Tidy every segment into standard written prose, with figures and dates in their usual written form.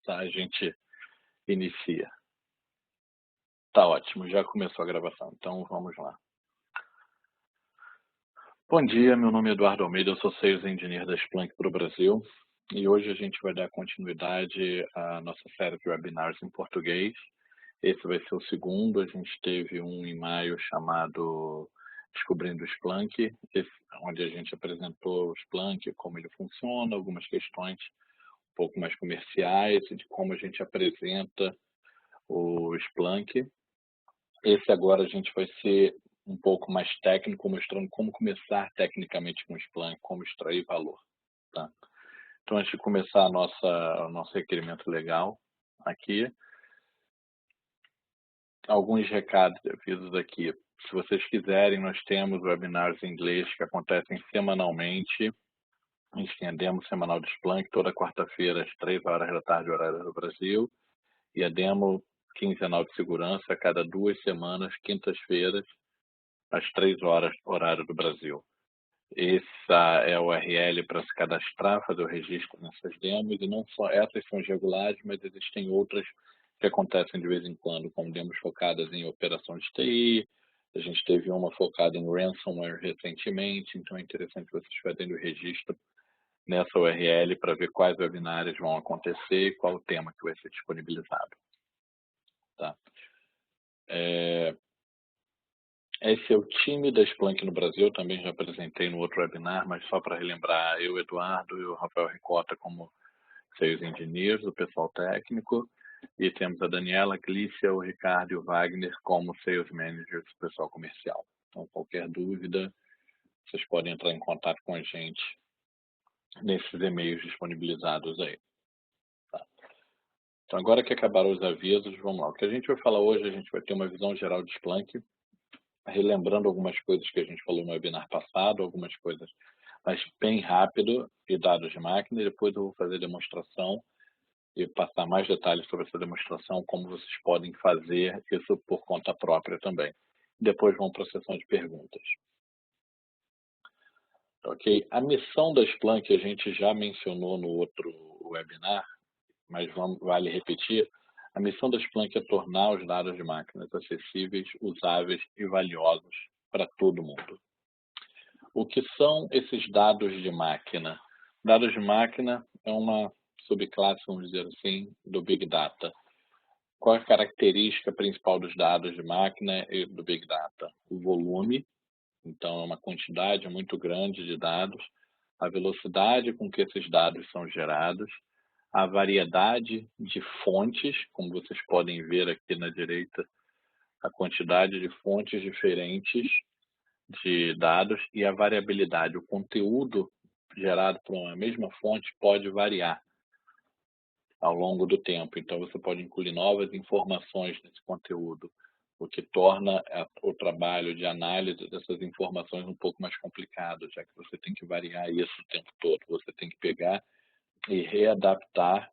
Tá, a gente inicia. Tá ótimo, já começou a gravação, então vamos lá. Bom dia, meu nome é Eduardo Almeida, eu sou Sales Engineer da Splunk para o Brasil e hoje a gente vai dar continuidade à nossa série de webinars em português. Esse vai ser o segundo, a gente teve um em maio chamado Descobrindo o Splunk, onde a gente apresentou o Splunk, como ele funciona, algumas questões um pouco mais comerciais e de como a gente apresenta o Splunk. Esse agora a gente vai ser um pouco mais técnico, mostrando como começar tecnicamente com o Splunk, como extrair valor. Tá? Então, antes de começar o nosso requerimento legal aqui, alguns recados e avisos aqui. Se vocês quiserem, nós temos webinars em inglês que acontecem semanalmente. A gente tem a demo semanal de Splunk toda quarta-feira às 3 horas da tarde, horário do Brasil, e a demo quinzenal de segurança a cada 2 semanas, quintas-feiras, às 3 horas, horário do Brasil. Essa é a URL para se cadastrar, fazer o registro nessas demos, e não só essas são as regulares, mas existem outras que acontecem de vez em quando, como demos focadas em operação de TI, a gente teve uma focada em ransomware recentemente, então é interessante vocês fazerem o registro nessa URL para ver quais webinários vão acontecer e qual o tema que vai ser disponibilizado. Tá? Esse é o time da Splunk no Brasil, também já apresentei no outro webinar, mas só para relembrar, eu, Eduardo, e o Rafael Ricota como Sales Engineers, o pessoal técnico, e temos a Daniela, a Clícia, o Ricardo e o Wagner como Sales Managers, o pessoal comercial. Então, qualquer dúvida, vocês podem entrar em contato com a gente nesses e-mails disponibilizados aí. Tá? Então, agora que acabaram os avisos, vamos lá. O que a gente vai falar hoje, a gente vai ter uma visão geral de Splunk, relembrando algumas coisas que a gente falou no webinar passado, algumas coisas, mas bem rápido, e dados de máquina, e depois eu vou fazer demonstração e passar mais detalhes sobre essa demonstração, como vocês podem fazer isso por conta própria também. Depois vamos para a sessão de perguntas. Ok? A missão da Splunk a gente já mencionou no outro webinar, mas vale repetir. A missão da Splunk é tornar os dados de máquinas acessíveis, usáveis e valiosos para todo mundo. O que são esses dados de máquina? Dados de máquina é uma subclasse, vamos dizer assim, do Big Data. Qual é a característica principal dos dados de máquina e do Big Data? O volume, então é uma quantidade muito grande de dados, a velocidade com que esses dados são gerados, a variedade de fontes, como vocês podem ver aqui na direita, a quantidade de fontes diferentes de dados e a variabilidade. O conteúdo gerado por uma mesma fonte pode variar ao longo do tempo. Então, você pode incluir novas informações nesse conteúdo, o que torna o trabalho de análise dessas informações um pouco mais complicado, já que você tem que variar isso o tempo todo. Você tem que pegar e readaptar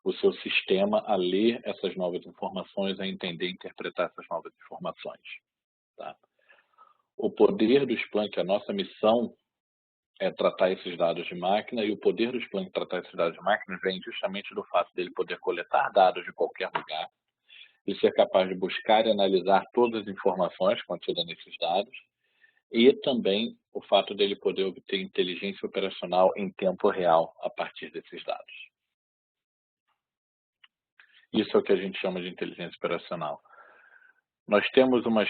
o seu sistema a ler essas novas informações, a entender e interpretar essas novas informações. Tá? O poder do Splunk, a nossa missão é tratar esses dados de máquina, e o poder do Splunk tratar esses dados de máquina vem justamente do fato dele poder coletar dados de qualquer lugar e ser capaz de buscar e analisar todas as informações contidas nesses dados, e também o fato dele poder obter inteligência operacional em tempo real a partir desses dados. Isso é o que a gente chama de inteligência operacional. Nós temos umas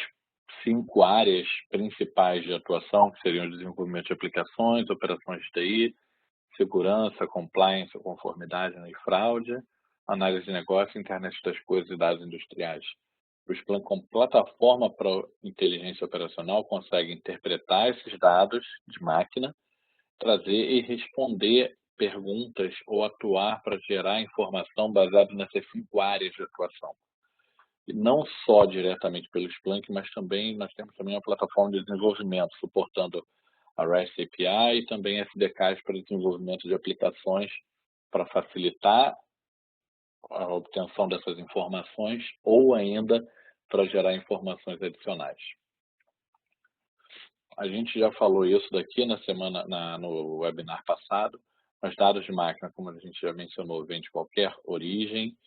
5 áreas principais de atuação, que seriam o desenvolvimento de aplicações, operações de TI, segurança, compliance, conformidade e fraude, análise de negócio, internet das coisas e dados industriais. O Splunk, como plataforma para inteligência operacional, consegue interpretar esses dados de máquina, trazer e responder perguntas ou atuar para gerar informação baseada nessas 5 áreas de atuação. E não só diretamente pelo Splunk, mas também nós temos também uma plataforma de desenvolvimento, suportando a REST API e também SDKs para desenvolvimento de aplicações para facilitar a obtenção dessas informações ou ainda para gerar informações adicionais. A gente já falou isso daqui no webinar passado, Os dados de máquina, como a gente já mencionou, vêm de qualquer origem,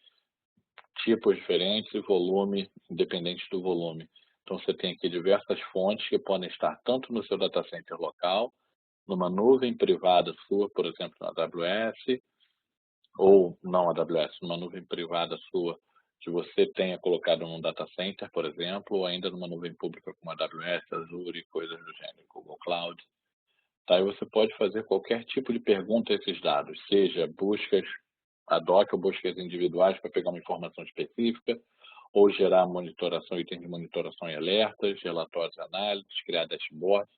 tipos diferentes e volume, independente do volume. Então, você tem aqui diversas fontes que podem estar tanto no seu data center local, numa nuvem privada sua, por exemplo, na AWS, ou não AWS, numa nuvem privada sua, que você tenha colocado num data center, por exemplo, ou ainda numa nuvem pública como a AWS, Azure e coisas do gênero, Google Cloud. Tá? E você pode fazer qualquer tipo de pergunta a esses dados, seja buscas ad hoc ou buscas individuais para pegar uma informação específica, ou gerar monitoração, itens de monitoração e alertas, relatórios e análises, criar dashboards,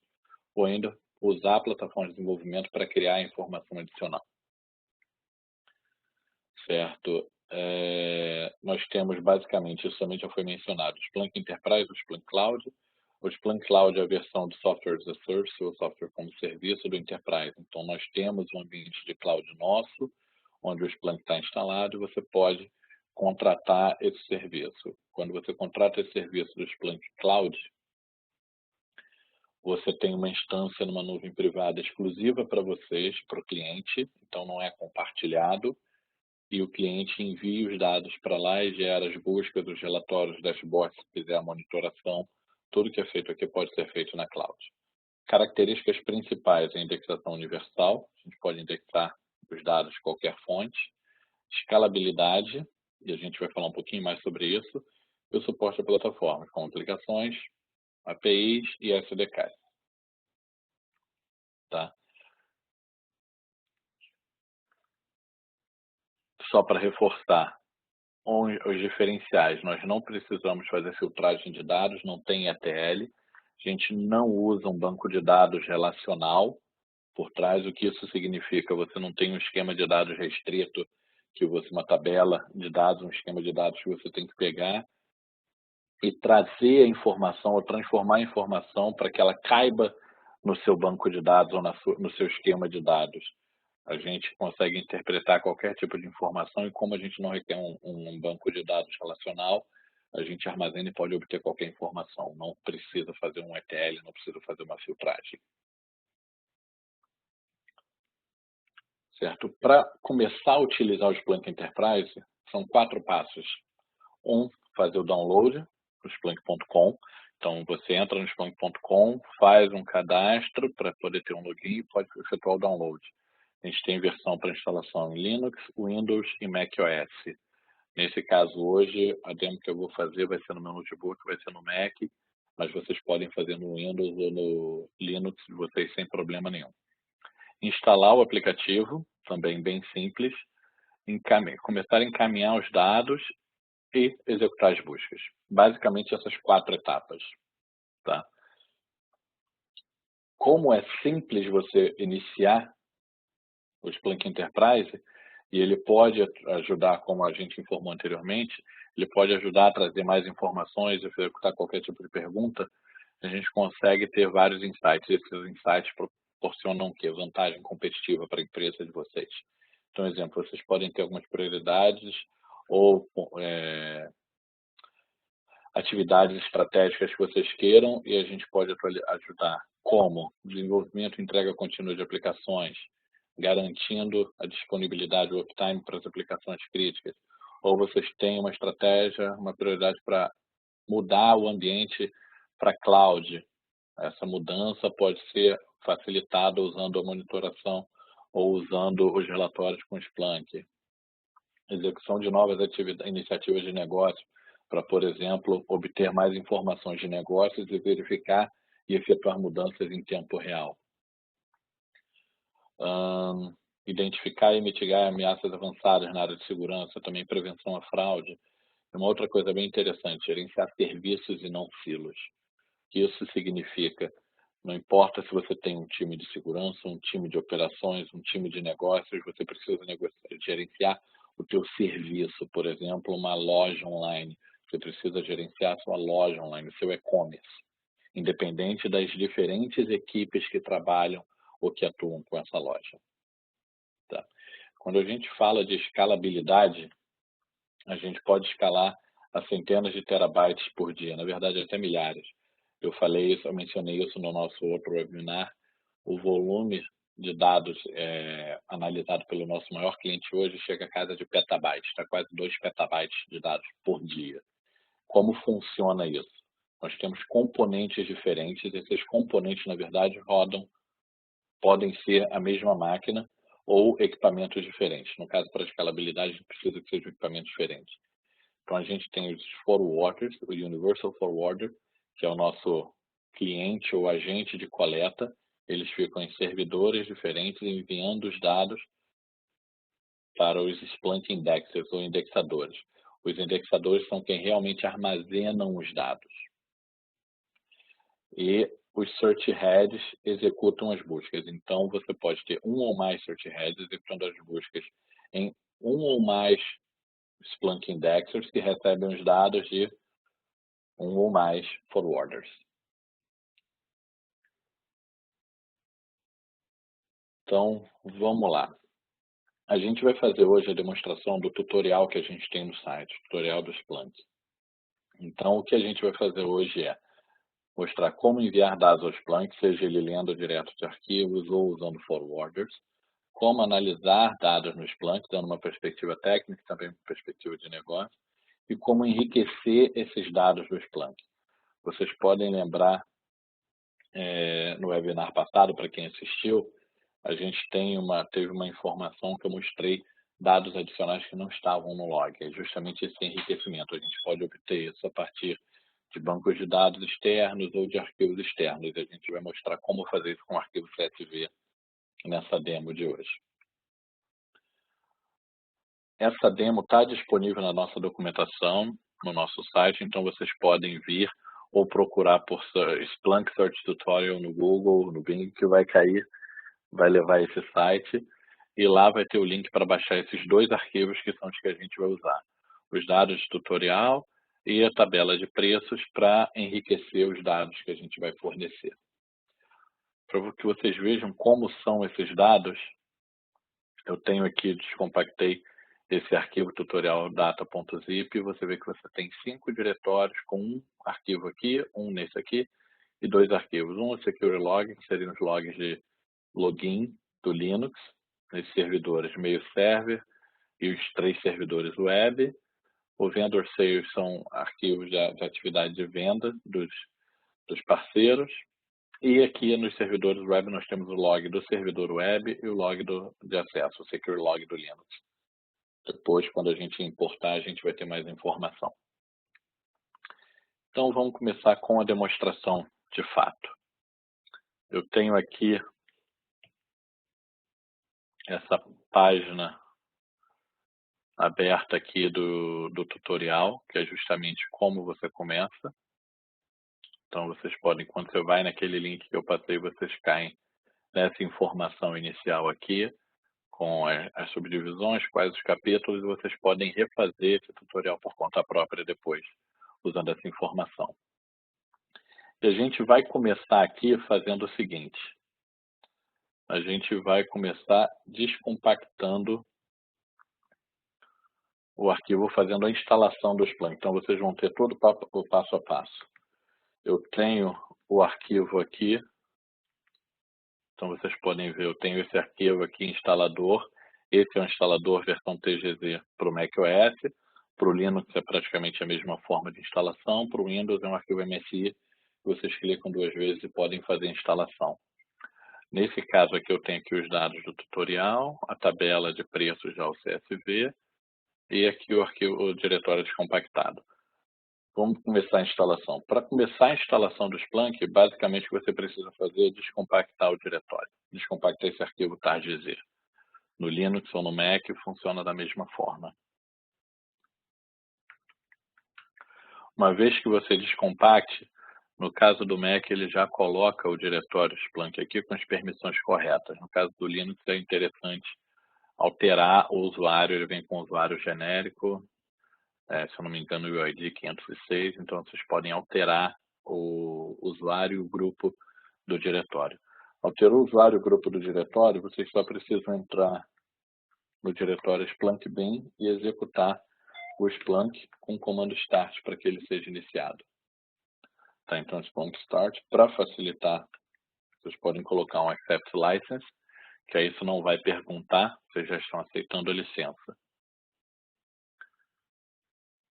ou ainda usar plataformas de desenvolvimento para criar informação adicional. Certo? Nós temos basicamente, isso também já foi mencionado, o Splunk Enterprise, o Splunk Cloud. O Splunk Cloud é a versão do Software as a Service, ou software como serviço do Enterprise. Então, nós temos um ambiente de cloud nosso, onde o Splunk está instalado, e você pode contratar esse serviço. Quando você contrata esse serviço do Splunk Cloud, você tem uma instância numa nuvem privada exclusiva para vocês, para o cliente, então não é compartilhado, e o cliente envia os dados para lá e gera as buscas, os relatórios, os dashboards, se fizer a monitoração, tudo que é feito aqui pode ser feito na cloud. Características principais: a indexação universal, a gente pode indexar os dados de qualquer fonte, escalabilidade, e a gente vai falar um pouquinho mais sobre isso, e o suporte a plataformas, como aplicações, APIs e SDKs. Tá? Só para reforçar os diferenciais, nós não precisamos fazer filtragem de dados, não tem ETL, a gente não usa um banco de dados relacional por trás. O que isso significa? Você não tem um esquema de dados restrito, que você, uma tabela de dados, um esquema de dados que você tem que pegar e trazer a informação ou transformar a informação para que ela caiba no seu banco de dados ou no seu esquema de dados. A gente consegue interpretar qualquer tipo de informação e, como a gente não requer um banco de dados relacional, a gente armazena e pode obter qualquer informação. Não precisa fazer um ETL, não precisa fazer uma filtragem. Certo? Para começar a utilizar o Splunk Enterprise, são 4 passos. Fazer o download do Splunk.com. Então, você entra no Splunk.com, faz um cadastro para poder ter um login e pode efetuar o download. A gente tem versão para instalação em Linux, Windows e macOS. Nesse caso, hoje, a demo que eu vou fazer vai ser no meu notebook, vai ser no Mac, mas vocês podem fazer no Windows ou no Linux de vocês sem problema nenhum. Instalar o aplicativo, também bem simples. Começar a encaminhar os dados e executar as buscas. Basicamente, essas 4 etapas. Tá? Como é simples você iniciar o Splunk Enterprise, e ele pode ajudar, como a gente informou anteriormente, ele pode ajudar a trazer mais informações, executar qualquer tipo de pergunta, a gente consegue ter vários insights. Esses insights proporcionam o quê? Vantagem competitiva para a empresa de vocês. Então, exemplo, vocês podem ter algumas prioridades ou atividades estratégicas que vocês queiram, e a gente pode ajudar, como desenvolvimento e entrega contínua de aplicações, garantindo a disponibilidade, o uptime para as aplicações críticas. Ou vocês têm uma estratégia, uma prioridade para mudar o ambiente para cloud. Essa mudança pode ser facilitada usando a monitoração ou usando os relatórios com Splunk. Execução de novas iniciativas de negócio, para, por exemplo, obter mais informações de negócios e verificar e efetuar mudanças em tempo real. Identificar e mitigar ameaças avançadas na área de segurança, também prevenção à fraude. Uma outra coisa bem interessante, gerenciar serviços e não silos. Isso significa, não importa se você tem um time de segurança, um time de operações, um time de negócios, você precisa gerenciar o teu serviço, por exemplo, uma loja online. Você precisa gerenciar a sua loja online, o seu e-commerce, independente das diferentes equipes que trabalham ou que atuam com essa loja. Tá? Quando a gente fala de escalabilidade, a gente pode escalar a centenas de terabytes por dia, na verdade até milhares. Eu mencionei isso no nosso outro webinar. O volume de dados analisado pelo nosso maior cliente hoje chega a casa de petabytes, está quase 2 petabytes de dados por dia. Como funciona isso? Nós temos componentes diferentes, esses componentes, na verdade, podem ser a mesma máquina ou equipamentos diferentes. No caso, para escalabilidade, a gente precisa que sejam equipamentos diferentes. Então, a gente tem os forwarders, o Universal Forwarder, que é o nosso cliente ou agente de coleta. Eles ficam em servidores diferentes, enviando os dados para os Splunk Indexers ou indexadores. Os indexadores são quem realmente armazenam os dados. E os search heads executam as buscas. Então, você pode ter um ou mais search heads executando as buscas em um ou mais Splunk Indexers que recebem os dados de um ou mais forwarders. Então, vamos lá. A gente vai fazer hoje a demonstração do tutorial que a gente tem no site, tutorial do Splunk. Então, o que a gente vai fazer hoje é mostrar como enviar dados ao Splunk, seja ele lendo direto de arquivos ou usando forwarders, como analisar dados no Splunk, dando uma perspectiva técnica, também uma perspectiva de negócio, e como enriquecer esses dados do Splunk. Vocês podem lembrar, no webinar passado, para quem assistiu, a gente teve uma informação que eu mostrei dados adicionais que não estavam no log. É justamente esse enriquecimento. A gente pode obter isso a partir de bancos de dados externos ou de arquivos externos. A gente vai mostrar como fazer isso com o arquivo CSV nessa demo de hoje. Essa demo está disponível na nossa documentação, no nosso site, então vocês podem vir ou procurar por Splunk Search Tutorial no Google, no Bing, que vai cair, vai levar esse site, e lá vai ter o link para baixar esses 2 arquivos que são os que a gente vai usar. Os dados de tutorial e a tabela de preços para enriquecer os dados que a gente vai fornecer. Para que vocês vejam como são esses dados, eu tenho aqui, descompactei esse arquivo tutorial data.zip, e você vê que você tem 5 diretórios com um arquivo aqui, um nesse aqui, e 2 arquivos. Um é o Secure Log, que seriam os logs de login do Linux, nesses servidores meio server e os 3 servidores web. O Vendor Sales são arquivos de atividade de venda dos parceiros. E aqui nos servidores web nós temos o log do servidor web e o log de acesso, o Secure Log do Linux. Depois, quando a gente importar, a gente vai ter mais informação. Então, vamos começar com a demonstração de fato. Eu tenho aqui essa página aberta aqui do tutorial, que é justamente como você começa. Então, vocês podem, quando você vai naquele link que eu passei, vocês caem nessa informação inicial aqui, com as subdivisões, quais os capítulos, e vocês podem refazer esse tutorial por conta própria depois, usando essa informação. E a gente vai começar aqui fazendo o seguinte. A gente vai começar descompactando o arquivo, fazendo a instalação do Splunk. Então, vocês vão ter todo o passo a passo. Eu tenho o arquivo aqui. Então, vocês podem ver, eu tenho esse arquivo aqui, instalador. Esse é o instalador versão TGZ para o macOS. Para o Linux é praticamente a mesma forma de instalação. Para o Windows é um arquivo MSI. Vocês clicam 2 vezes e podem fazer a instalação. Nesse caso aqui eu tenho aqui os dados do tutorial, a tabela de preços já o CSV e aqui o diretório descompactado. Vamos começar a instalação. Para começar a instalação do Splunk, basicamente o que você precisa fazer é descompactar o diretório. Descompactar esse arquivo targz. No Linux ou no Mac funciona da mesma forma. Uma vez que você descompacte, no caso do Mac ele já coloca o diretório Splunk aqui com as permissões corretas. No caso do Linux é interessante alterar o usuário, ele vem com o usuário genérico, se eu não me engano, o UID 506, então vocês podem alterar o usuário e o grupo do diretório. Alterou o usuário e o grupo do diretório, vocês só precisam entrar no diretório Splunk Bin e executar o Splunk com o comando start para que ele seja iniciado. Tá, então, Splunk start, para facilitar, vocês podem colocar um accept license, que aí isso não vai perguntar, vocês já estão aceitando a licença.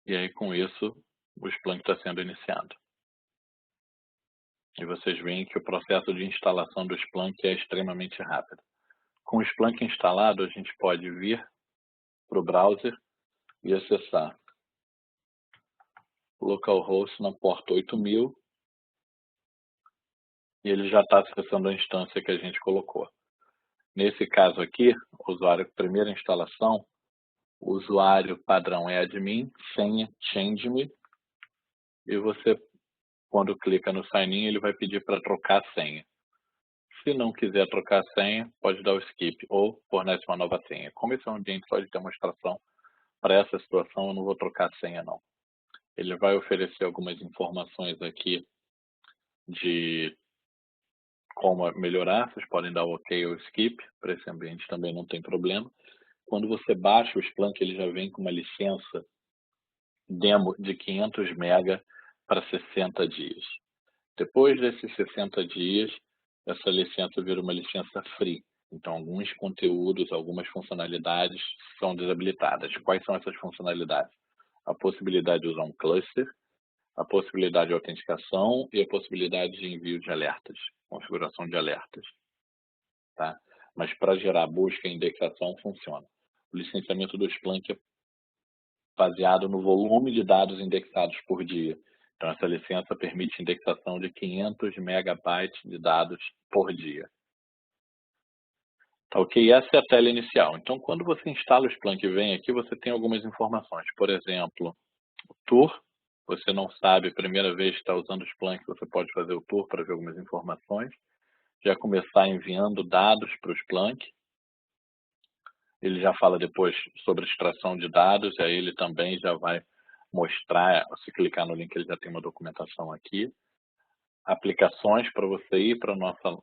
E aí, com isso, o Splunk está sendo iniciado. E vocês veem que o processo de instalação do Splunk é extremamente rápido. Com o Splunk instalado, a gente pode vir para o browser e acessar localhost na porta 8000 e ele já está acessando a instância que a gente colocou. Nesse caso aqui, o usuário primeira instalação, o usuário padrão é admin, senha change.me, e você, quando clica no sign in, ele vai pedir para trocar a senha. Se não quiser trocar a senha, pode dar o skip ou fornece uma nova senha. Como esse é um ambiente só de demonstração, para essa situação eu não vou trocar a senha não. Ele vai oferecer algumas informações aqui de como melhorar, vocês podem dar o OK ou skip, para esse ambiente também não tem problema. Quando você baixa o Splunk, ele já vem com uma licença demo de 500 MB para 60 dias. Depois desses 60 dias, essa licença vira uma licença free. Então, alguns conteúdos, algumas funcionalidades são desabilitadas. Quais são essas funcionalidades? A possibilidade de usar um cluster, a possibilidade de autenticação e a possibilidade de envio de alertas, configuração de alertas. Tá? Mas para gerar busca e indexação funciona. O licenciamento do Splunk é baseado no volume de dados indexados por dia. Então, essa licença permite indexação de 500 megabytes de dados por dia. Tá, ok? Essa é a tela inicial. Então, quando você instala o Splunk e vem aqui, você tem algumas informações. Por exemplo, o tour. Você não sabe, primeira vez que está usando o Splunk, você pode fazer o tour para ver algumas informações. Já começar enviando dados para o Splunk. Ele já fala depois sobre extração de dados, e aí ele também já vai mostrar, se clicar no link, ele já tem uma documentação aqui. Aplicações para você ir para a nossa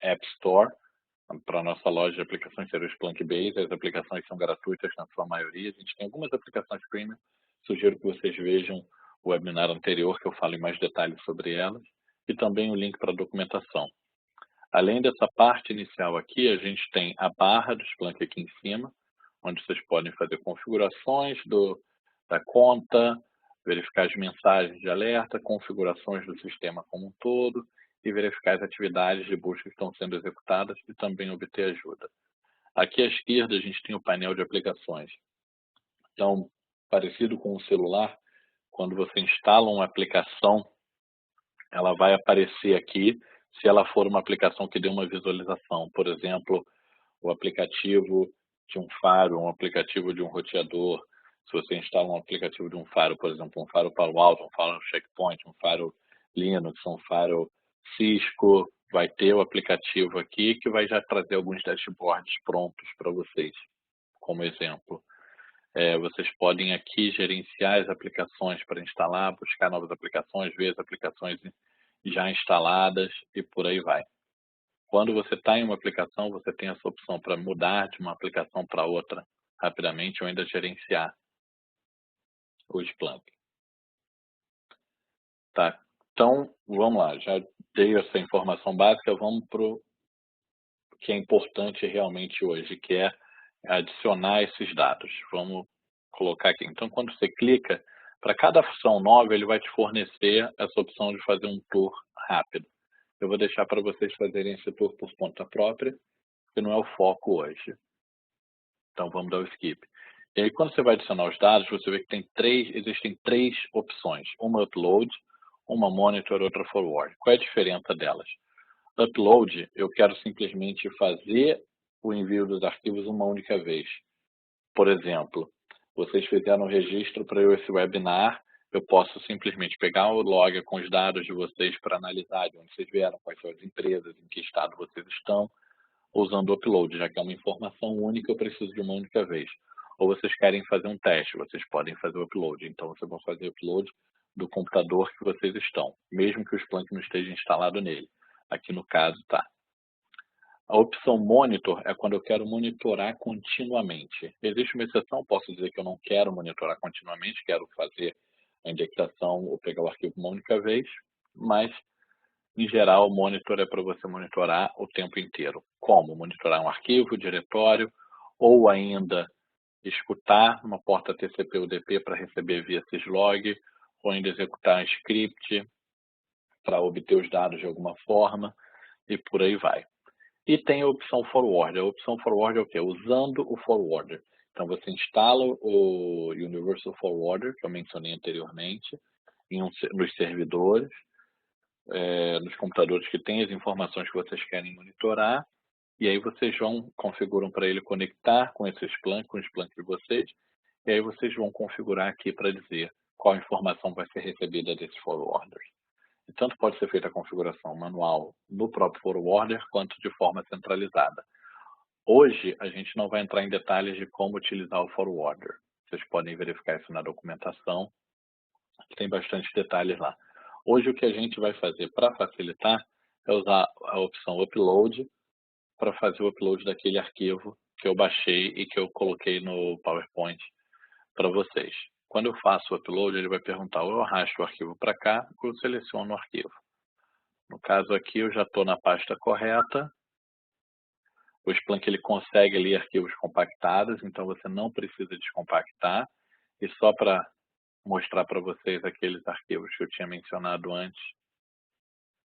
App Store, para a nossa loja de aplicações, seria o Splunk Base. As aplicações são gratuitas na sua maioria. A gente tem algumas aplicações premium. Sugiro que vocês vejam o webinar anterior, que eu falo em mais detalhes sobre elas. E também o link para a documentação. Além dessa parte inicial aqui, a gente tem a barra do Splunk aqui em cima, onde vocês podem fazer configurações da conta, verificar as mensagens de alerta, configurações do sistema como um todo e verificar as atividades de busca que estão sendo executadas e também obter ajuda. Aqui à esquerda a gente tem o painel de aplicações. Então, parecido com o celular, quando você instala uma aplicação, ela vai aparecer aqui se ela for uma aplicação que dê uma visualização. Por exemplo, o aplicativo de um faro, um aplicativo de um roteador. Se você instala um aplicativo de um faro, por exemplo, um faro Palo Alto, um faro Checkpoint, um faro Linux, um faro Cisco, vai ter o aplicativo aqui que vai já trazer alguns dashboards prontos para vocês, como exemplo. Vocês podem aqui gerenciar as aplicações para instalar, buscar novas aplicações, ver as aplicações já instaladas e por aí vai. Quando você está em uma aplicação, você tem essa opção para mudar de uma aplicação para outra rapidamente ou ainda gerenciar o Splunk. Tá? Então, vamos lá. Já dei essa informação básica, vamos para o que é importante realmente hoje, que é adicionar esses dados. Vamos colocar aqui. Então, quando você clica, para cada função nova, ele vai te fornecer essa opção de fazer um tour rápido. Eu vou deixar para vocês fazerem esse tour por conta própria, que não é o foco hoje. Então, vamos dar o skip. E aí, quando você vai adicionar os dados, você vê que existem três opções. Uma upload, uma monitor, outra forward. Qual é a diferença delas? Upload, eu quero simplesmente fazer o envio dos arquivos uma única vez. Por exemplo, vocês fizeram o registro para esse webinar, eu posso simplesmente pegar o log com os dados de vocês para analisar de onde vocês vieram, quais são as empresas, em que estado vocês estão, usando o upload, já que é uma informação única, eu preciso de uma única vez. Ou vocês querem fazer um teste, vocês podem fazer o upload. Então, vocês vão fazer o upload do computador que vocês estão, mesmo que o Splunk não esteja instalado nele. Aqui no caso está. A opção monitor é quando eu quero monitorar continuamente. Existe uma exceção, posso dizer que eu não quero monitorar continuamente, quero fazer a indexação ou pegar o arquivo uma única vez, mas Em geral, o monitor é para você monitorar o tempo inteiro. Como? Monitorar um arquivo, diretório, ou ainda escutar uma porta TCP/UDP para receber via syslog, ou ainda executar um script para obter os dados de alguma forma, e por aí vai. E tem a opção forward. A opção forward é o quê? Usando o forwarder. Então, você instala o Universal Forwarder, que eu mencionei anteriormente, nos servidores, nos computadores que têm as informações que vocês querem monitorar, e aí vocês configuram para ele conectar com esses Splunk, com os Splunk de vocês, e aí vocês vão configurar aqui para dizer qual informação vai ser recebida desses forwarders. E tanto pode ser feita a configuração manual no próprio forwarder, quanto de forma centralizada. Hoje, a gente não vai entrar em detalhes de como utilizar o forwarder. Vocês podem verificar isso na documentação, tem bastante detalhes lá. Hoje, o que a gente vai fazer para facilitar é usar a opção Upload para fazer o upload daquele arquivo que eu baixei e que eu coloquei no PowerPoint para vocês. Quando eu faço o upload, ele vai perguntar ou eu arrasto o arquivo para cá ou eu seleciono o arquivo. No caso aqui, eu já estou na pasta correta. O Splunk ele consegue ler arquivos compactados, então você não precisa descompactar. E só para mostrar para vocês aqueles arquivos que eu tinha mencionado antes,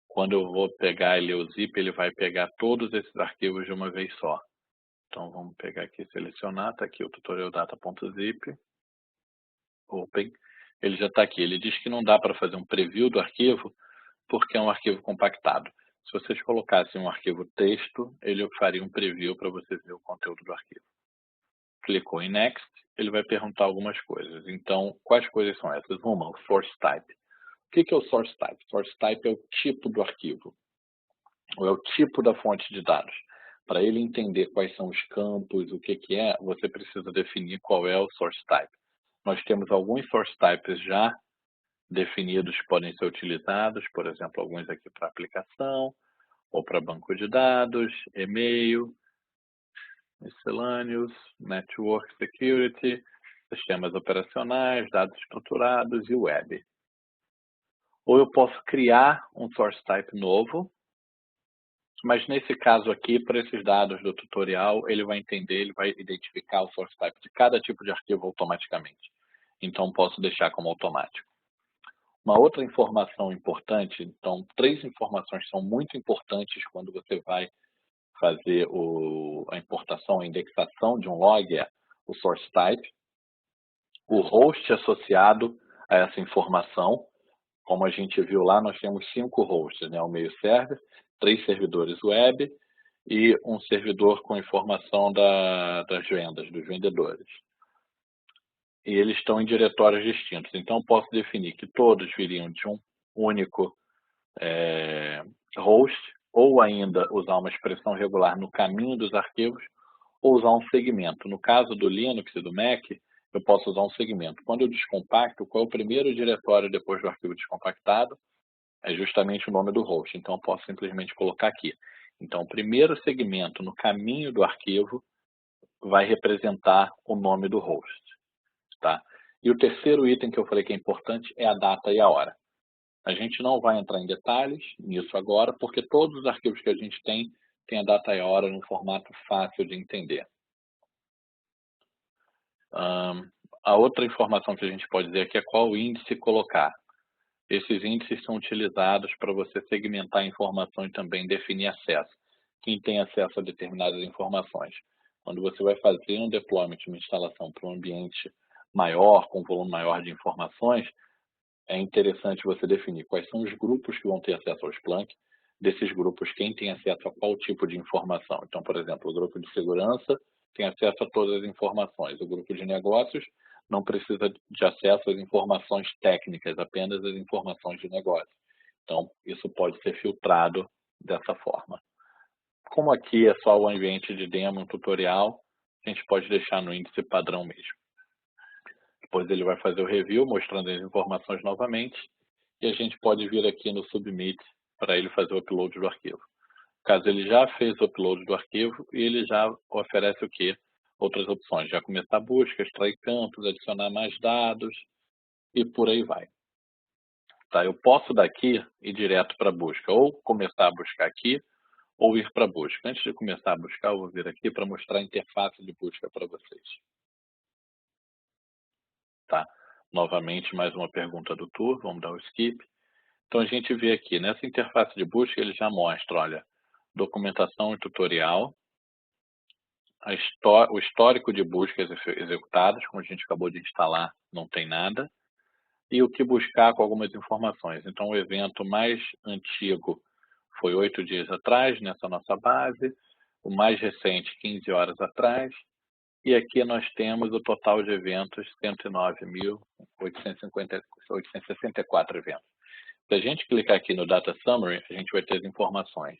quando eu vou pegar e ler o zip, ele vai pegar todos esses arquivos de uma vez só. Então vamos pegar aqui e selecionar, está aqui o tutorial data.zip, open, ele já está aqui. Ele diz que não dá para fazer um preview do arquivo, porque é um arquivo compactado. Se vocês colocassem um arquivo texto, ele faria um preview para vocês ver o conteúdo do arquivo. Clicou em Next, ele vai perguntar algumas coisas. Então, quais coisas são essas? Uma, o Source Type. O que é o Source Type? Source Type é o tipo do arquivo, ou é o tipo da fonte de dados. Para ele entender quais são os campos, o que é, você precisa definir qual é o Source Type. Nós temos alguns Source Types já definidos que podem ser utilizados, por exemplo, alguns aqui para aplicação, ou para banco de dados, e-mail, miscellaneous, network security, sistemas operacionais, dados estruturados e web. Ou eu posso criar um source type novo, mas nesse caso aqui, para esses dados do tutorial, ele vai entender, ele vai identificar o source type de cada tipo de arquivo automaticamente. Então, posso deixar como automático. Uma outra informação importante, então, 3 informações são muito importantes quando você vai fazer a importação, a indexação de um log, é o source type, o host associado a essa informação. Como a gente viu lá, nós temos 5 hosts, né? O mail server, 3 servidores web e um servidor com informação das vendas, dos vendedores. E eles estão em diretórios distintos. Então, posso definir que todos viriam de um único host, ou ainda usar uma expressão regular no caminho dos arquivos, ou usar um segmento. No caso do Linux e do Mac, eu posso usar um segmento. Quando eu descompacto, qual é o primeiro diretório depois do arquivo descompactado? É justamente o nome do host. Então, eu posso simplesmente colocar aqui. Então, o primeiro segmento no caminho do arquivo vai representar o nome do host. Tá? E o terceiro item que eu falei que é importante é a data e a hora. A gente não vai entrar em detalhes nisso agora, porque todos os arquivos que a gente tem a data e a hora num formato fácil de entender. A outra informação que a gente pode dizer aqui é qual índice colocar. Esses índices são utilizados para você segmentar a informação e também definir acesso. Quem tem acesso a determinadas informações. Quando você vai fazer um deployment, uma instalação para um ambiente maior, com um volume maior de informações, é interessante você definir quais são os grupos que vão ter acesso ao Splunk, desses grupos, quem tem acesso a qual tipo de informação. Então, por exemplo, o grupo de segurança tem acesso a todas as informações. O grupo de negócios não precisa de acesso às informações técnicas, apenas as informações de negócio. Então, isso pode ser filtrado dessa forma. Como aqui é só o ambiente de demo, um tutorial, a gente pode deixar no índice padrão mesmo. Depois ele vai fazer o review, mostrando as informações novamente, e a gente pode vir aqui no Submit para ele fazer o upload do arquivo. Caso ele já fez o upload do arquivo, e ele já oferece o quê? Outras opções. Já começar a busca, extrair campos, adicionar mais dados, e por aí vai. Tá? Eu posso daqui ir direto para a busca, ou começar a buscar aqui, ou ir para a busca. Antes de começar a buscar, eu vou vir aqui para mostrar a interface de busca para vocês. Tá? Novamente, mais uma pergunta do tour, vamos dar o skip. Então, a gente vê aqui, nessa interface de busca, ele já mostra, olha, documentação e tutorial, o histórico de buscas executadas, como a gente acabou de instalar, não tem nada, e o que buscar com algumas informações. Então, o evento mais antigo foi 8 dias atrás, nessa nossa base, o mais recente, 15 horas atrás, e aqui nós temos o total de eventos, 109.864 eventos. Se a gente clicar aqui no Data Summary, a gente vai ter as informações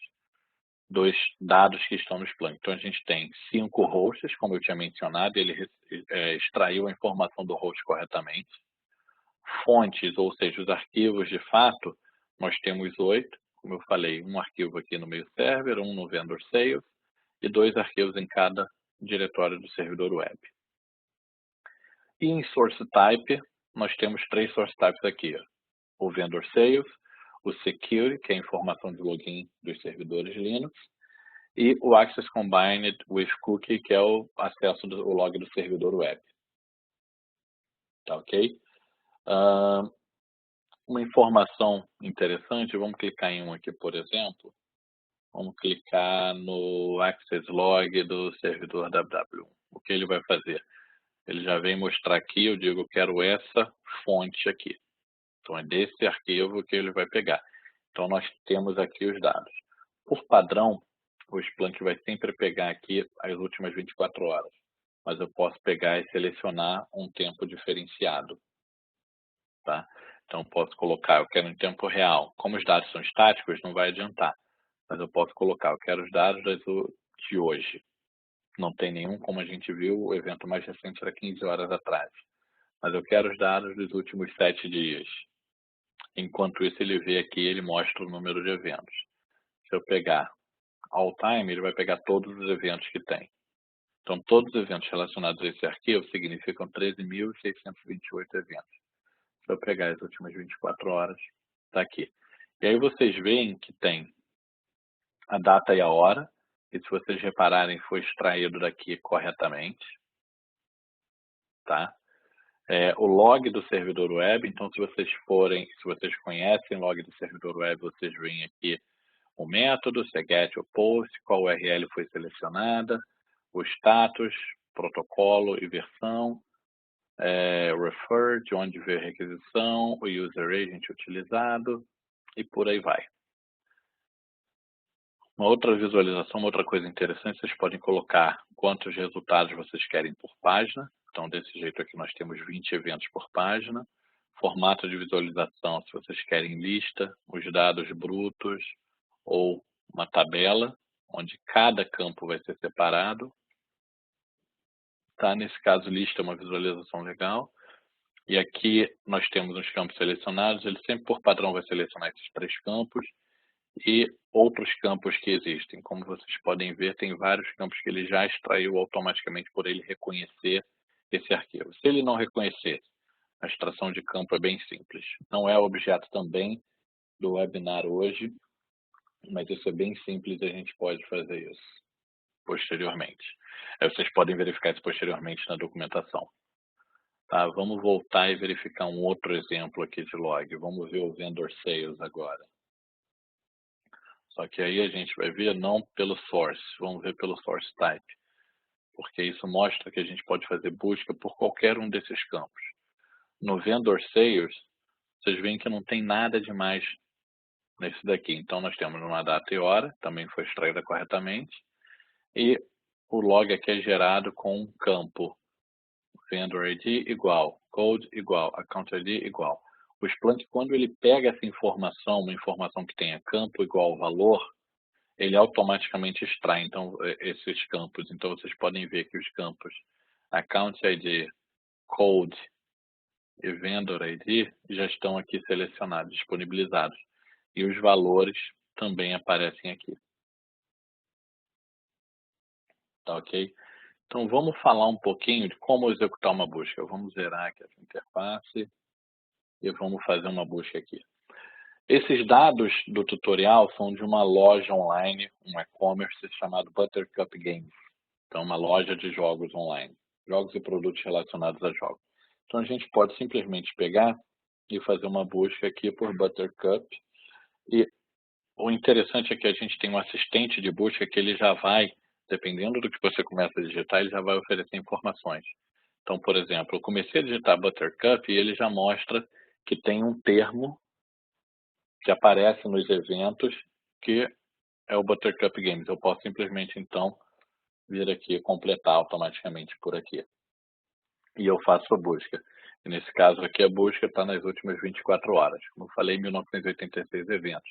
dos dados que estão no Splunk. Então, a gente tem 5 hosts, como eu tinha mencionado, ele extraiu a informação do host corretamente. Fontes, ou seja, os arquivos de fato, nós temos 8, como eu falei, um arquivo aqui no meio server, um no vendor sales, e 2 arquivos em cada diretório do servidor web. E em source type, nós temos 3 source types aqui, o vendor sales, o security, que é a informação de login dos servidores Linux, e o access combined with cookie, que é o acesso o log do servidor web. Tá ok? Uma informação interessante, vamos clicar em um aqui, por exemplo. Vamos clicar no access log do servidor WW1. O que ele vai fazer? Ele já vem mostrar aqui, eu digo, quero essa fonte aqui. Então, é desse arquivo que ele vai pegar. Então, nós temos aqui os dados. Por padrão, o Splunk vai sempre pegar aqui as últimas 24 horas. Mas eu posso pegar e selecionar um tempo diferenciado. Tá? Então, posso colocar, eu quero em tempo real. Como os dados são estáticos, não vai adiantar. Mas eu posso colocar, eu quero os dados de hoje. Não tem nenhum, como a gente viu, o evento mais recente era 15 horas atrás. Mas eu quero os dados dos últimos 7 dias. Enquanto isso, ele vê aqui, ele mostra o número de eventos. Se eu pegar all time, ele vai pegar todos os eventos que tem. Então, todos os eventos relacionados a esse arquivo significam 13.628 eventos. Se eu pegar as últimas 24 horas, está aqui. E aí vocês veem que tem a data e a hora, e se vocês repararem, foi extraído daqui corretamente. Tá? O log do servidor web, então se vocês conhecem o log do servidor web, vocês veem aqui o método, se é get ou post, qual URL foi selecionada, o status, protocolo e versão, refer, de onde veio a requisição, o user agent utilizado e por aí vai. Uma outra visualização, uma outra coisa interessante, vocês podem colocar quantos resultados vocês querem por página. Então, desse jeito aqui nós temos 20 eventos por página. Formato de visualização, se vocês querem lista, os dados brutos ou uma tabela, onde cada campo vai ser separado. Tá? Nesse caso, lista é uma visualização legal. E aqui nós temos os campos selecionados. Ele sempre, por padrão, vai selecionar esses 3 campos. E outros campos que existem. Como vocês podem ver, tem vários campos que ele já extraiu automaticamente por ele reconhecer esse arquivo. Se ele não reconhecer, a extração de campo é bem simples. Não é objeto também do webinar hoje, mas isso é bem simples e a gente pode fazer isso posteriormente. Aí vocês podem verificar isso posteriormente na documentação. Tá, vamos voltar e verificar um outro exemplo aqui de log. Vamos ver o vendor sales agora. Só que aí a gente vai ver não pelo source, vamos ver pelo source type. Porque isso mostra que a gente pode fazer busca por qualquer um desses campos. No vendor sales, vocês veem que não tem nada demais nesse daqui. Então nós temos uma data e hora, também foi extraída corretamente. E o log aqui é gerado com um campo vendor ID igual, code igual, account ID igual. O Splunk, quando ele pega essa informação, uma informação que tenha campo igual valor, ele automaticamente extrai então esses campos. Então vocês podem ver que os campos account ID, code e vendor ID já estão aqui selecionados, disponibilizados. E os valores também aparecem aqui. Tá ok? Então vamos falar um pouquinho de como executar uma busca. Vamos zerar aqui essa interface e vamos fazer uma busca aqui. Esses dados do tutorial são de uma loja online, um e-commerce chamado Buttercup Games. Então, uma loja de jogos online, jogos e produtos relacionados a jogos. Então, a gente pode simplesmente pegar e fazer uma busca aqui por Buttercup. E o interessante é que a gente tem um assistente de busca que ele já vai, dependendo do que você começa a digitar, ele já vai oferecer informações. Então, por exemplo, eu comecei a digitar Buttercup e ele já mostra que tem um termo que aparece nos eventos que é o Buttercup Games. Eu posso simplesmente, então, vir aqui e completar automaticamente por aqui. E eu faço a busca. E nesse caso aqui, a busca está nas últimas 24 horas. Como eu falei, 1986 eventos.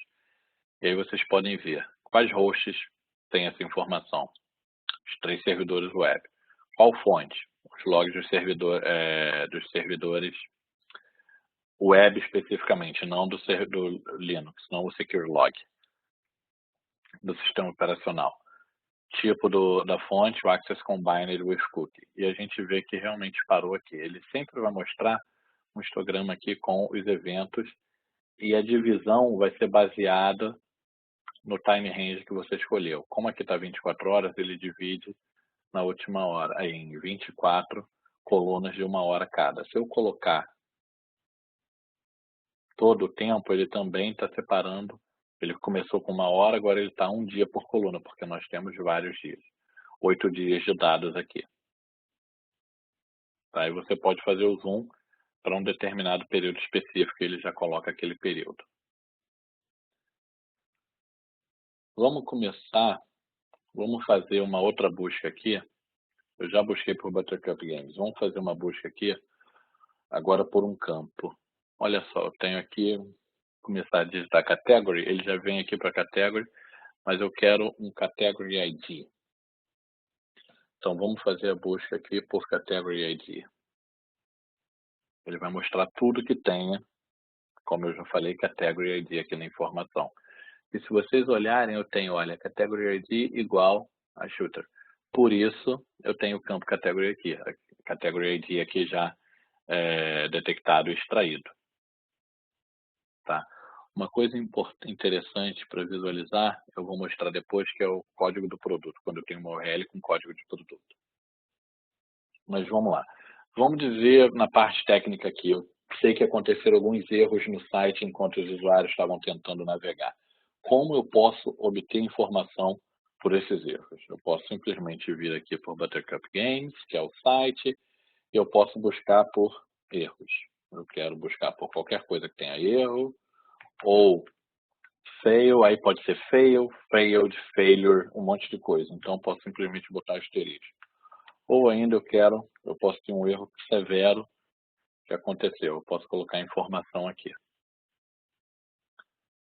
E aí vocês podem ver quais hosts têm essa informação. Os 3 servidores web. Qual fonte? Os logs dos servidores web especificamente, não do Linux, não o Secure Log do sistema operacional. Tipo da fonte, o Access Combined with Cookie. E a gente vê que realmente parou aqui. Ele sempre vai mostrar um histograma aqui com os eventos e a divisão vai ser baseada no time range que você escolheu. Como aqui está 24 horas, ele divide na última hora, aí em 24 colunas de 1 hora cada. Se eu colocar todo o tempo, ele também está separando. Ele começou com 1 hora, agora ele está 1 dia por coluna, porque nós temos vários dias. 8 dias de dados aqui. Tá? E você pode fazer o zoom para um determinado período específico, ele já coloca aquele período. Vamos começar, vamos fazer uma outra busca aqui. Eu já busquei por Buttercup Games. Vamos fazer uma busca aqui, agora por um campo. Olha só, eu tenho aqui, começar a digitar Category, ele já vem aqui para Category, mas eu quero um Category ID. Então, vamos fazer a busca aqui por Category ID. Ele vai mostrar tudo que tenha, como eu já falei, Category ID aqui na informação. E se vocês olharem, eu tenho, olha, Category ID igual a Shooter. Por isso, eu tenho o campo Category aqui. Category ID aqui já detectado e extraído. Tá? Uma coisa interessante para visualizar, eu vou mostrar depois, que é o código do produto, quando eu tenho uma URL com código de produto. Mas vamos lá. Vamos dizer na parte técnica aqui, eu sei que aconteceram alguns erros no site enquanto os usuários estavam tentando navegar. Como eu posso obter informação por esses erros? Eu posso simplesmente vir aqui por Buttercup Games, que é o site, e eu posso buscar por erros. Eu quero buscar por qualquer coisa que tenha erro, ou fail, aí pode ser fail, failed, failure, um monte de coisa. Então eu posso simplesmente botar asterisco. Ou ainda eu posso ter um erro severo que aconteceu. Eu posso colocar informação aqui.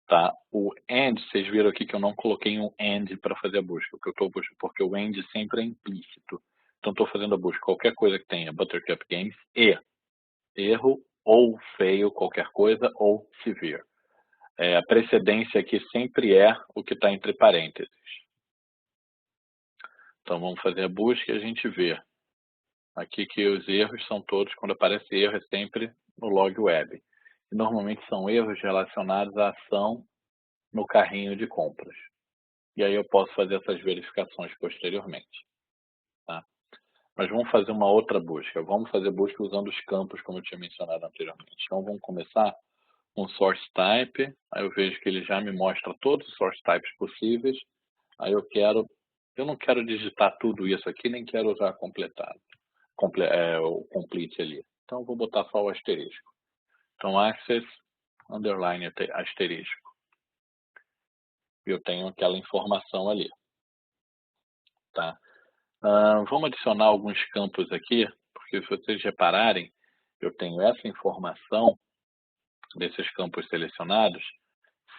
Tá? O AND, vocês viram aqui que eu não coloquei um AND para fazer a busca, porque o AND sempre é implícito. Então estou fazendo a busca, qualquer coisa que tenha Buttercup Games e erro, ou fail, qualquer coisa, ou severe. A precedência aqui sempre é o que está entre parênteses. Então vamos fazer a busca e a gente vê aqui que os erros são todos, quando aparece erro, é sempre no log web. E normalmente são erros relacionados à ação no carrinho de compras. E aí eu posso fazer essas verificações posteriormente. Tá? Mas vamos fazer uma outra busca. Vamos fazer busca usando os campos, como eu tinha mencionado anteriormente. Então vamos começar com source type. Aí eu vejo que ele já me mostra todos os source types possíveis. Aí eu não quero digitar tudo isso aqui, nem quero usar completado. O complete ali. Então, eu vou botar só o asterisco. Então, access, underline, asterisco. E eu tenho aquela informação ali. Tá? Vamos adicionar alguns campos aqui, porque se vocês repararem, eu tenho essa informação desses campos selecionados,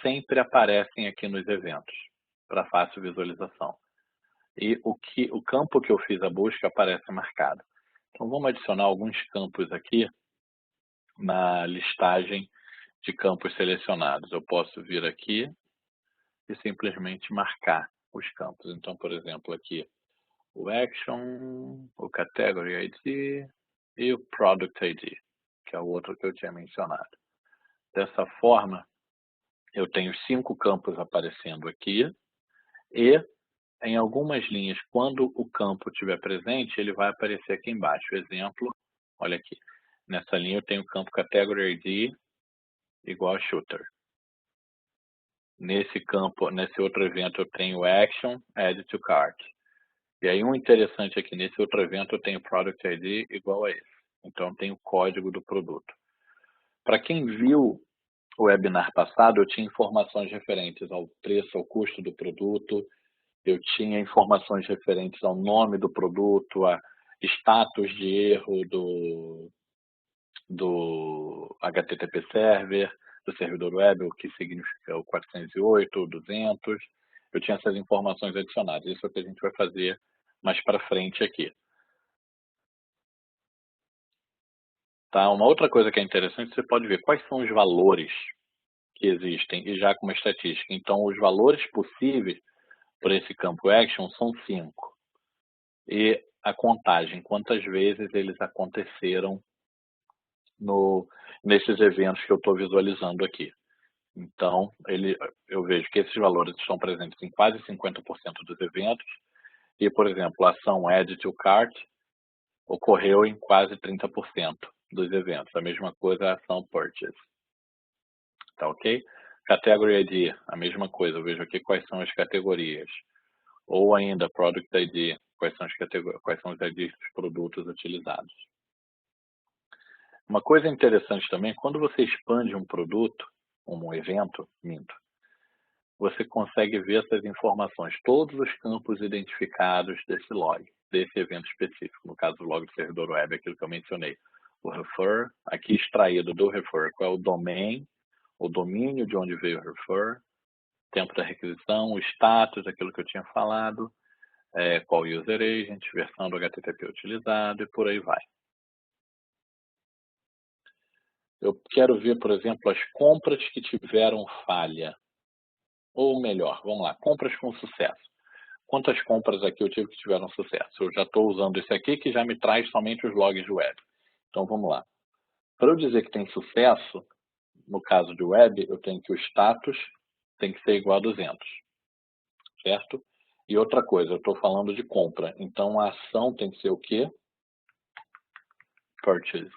sempre aparecem aqui nos eventos, para fácil visualização. E o campo que eu fiz a busca aparece marcado. Então, vamos adicionar alguns campos aqui na listagem de campos selecionados. Eu posso vir aqui e simplesmente marcar os campos. Então, por exemplo, aqui o Action, o Category ID e o Product ID, que é o outro que eu tinha mencionado. Dessa forma, eu tenho 5 campos aparecendo aqui e em algumas linhas, quando o campo estiver presente, ele vai aparecer aqui embaixo. Exemplo, olha aqui. Nessa linha eu tenho o campo Category ID igual a Shooter. Nesse campo, nesse outro evento, eu tenho Action, Add to Cart. E aí um interessante aqui, nesse outro evento, eu tenho Product ID igual a esse. Então, eu tenho o código do produto. Para quem viu o webinar passado, eu tinha informações referentes ao preço, ao custo do produto, eu tinha informações referentes ao nome do produto, a status de erro do HTTP Server, do servidor web, o que significa o 408, o 200. Eu tinha essas informações adicionadas. Isso é o que a gente vai fazer mais para frente aqui. Tá? Uma outra coisa que é interessante, você pode ver quais são os valores que existem, e já com uma estatística. Então, os valores possíveis para esse campo Action são 5. E a contagem, quantas vezes eles aconteceram nesses eventos que eu estou visualizando aqui. Então, eu vejo que esses valores estão presentes em quase 50% dos eventos. E, por exemplo, a ação Add to Cart ocorreu em quase 30% dos eventos. A mesma coisa a ação Purchase. Tá ok? Category ID, a mesma coisa. Eu vejo aqui quais são as categorias. Ou ainda Product ID, quais são os IDs dos produtos utilizados. Uma coisa interessante também, quando você expande um produto, um evento, você consegue ver essas informações, todos os campos identificados desse log, desse evento específico, no caso o log do servidor web, aquilo que eu mencionei. O refer, aqui extraído do refer, qual é o domain, o domínio de onde veio o refer, tempo da requisição, o status, aquilo que eu tinha falado, qual user agent, versão do HTTP utilizado e por aí vai. Eu quero ver, por exemplo, as compras que tiveram falha. Ou melhor, vamos lá, compras com sucesso. Quantas compras aqui eu tive que tiveram sucesso? Eu já estou usando esse aqui que já me traz somente os logs de web. Então vamos lá. Para eu dizer que tem sucesso, no caso de web, eu tenho que o status tem que ser igual a 200. Certo? E outra coisa, eu estou falando de compra. Então a ação tem que ser o quê? Purchase.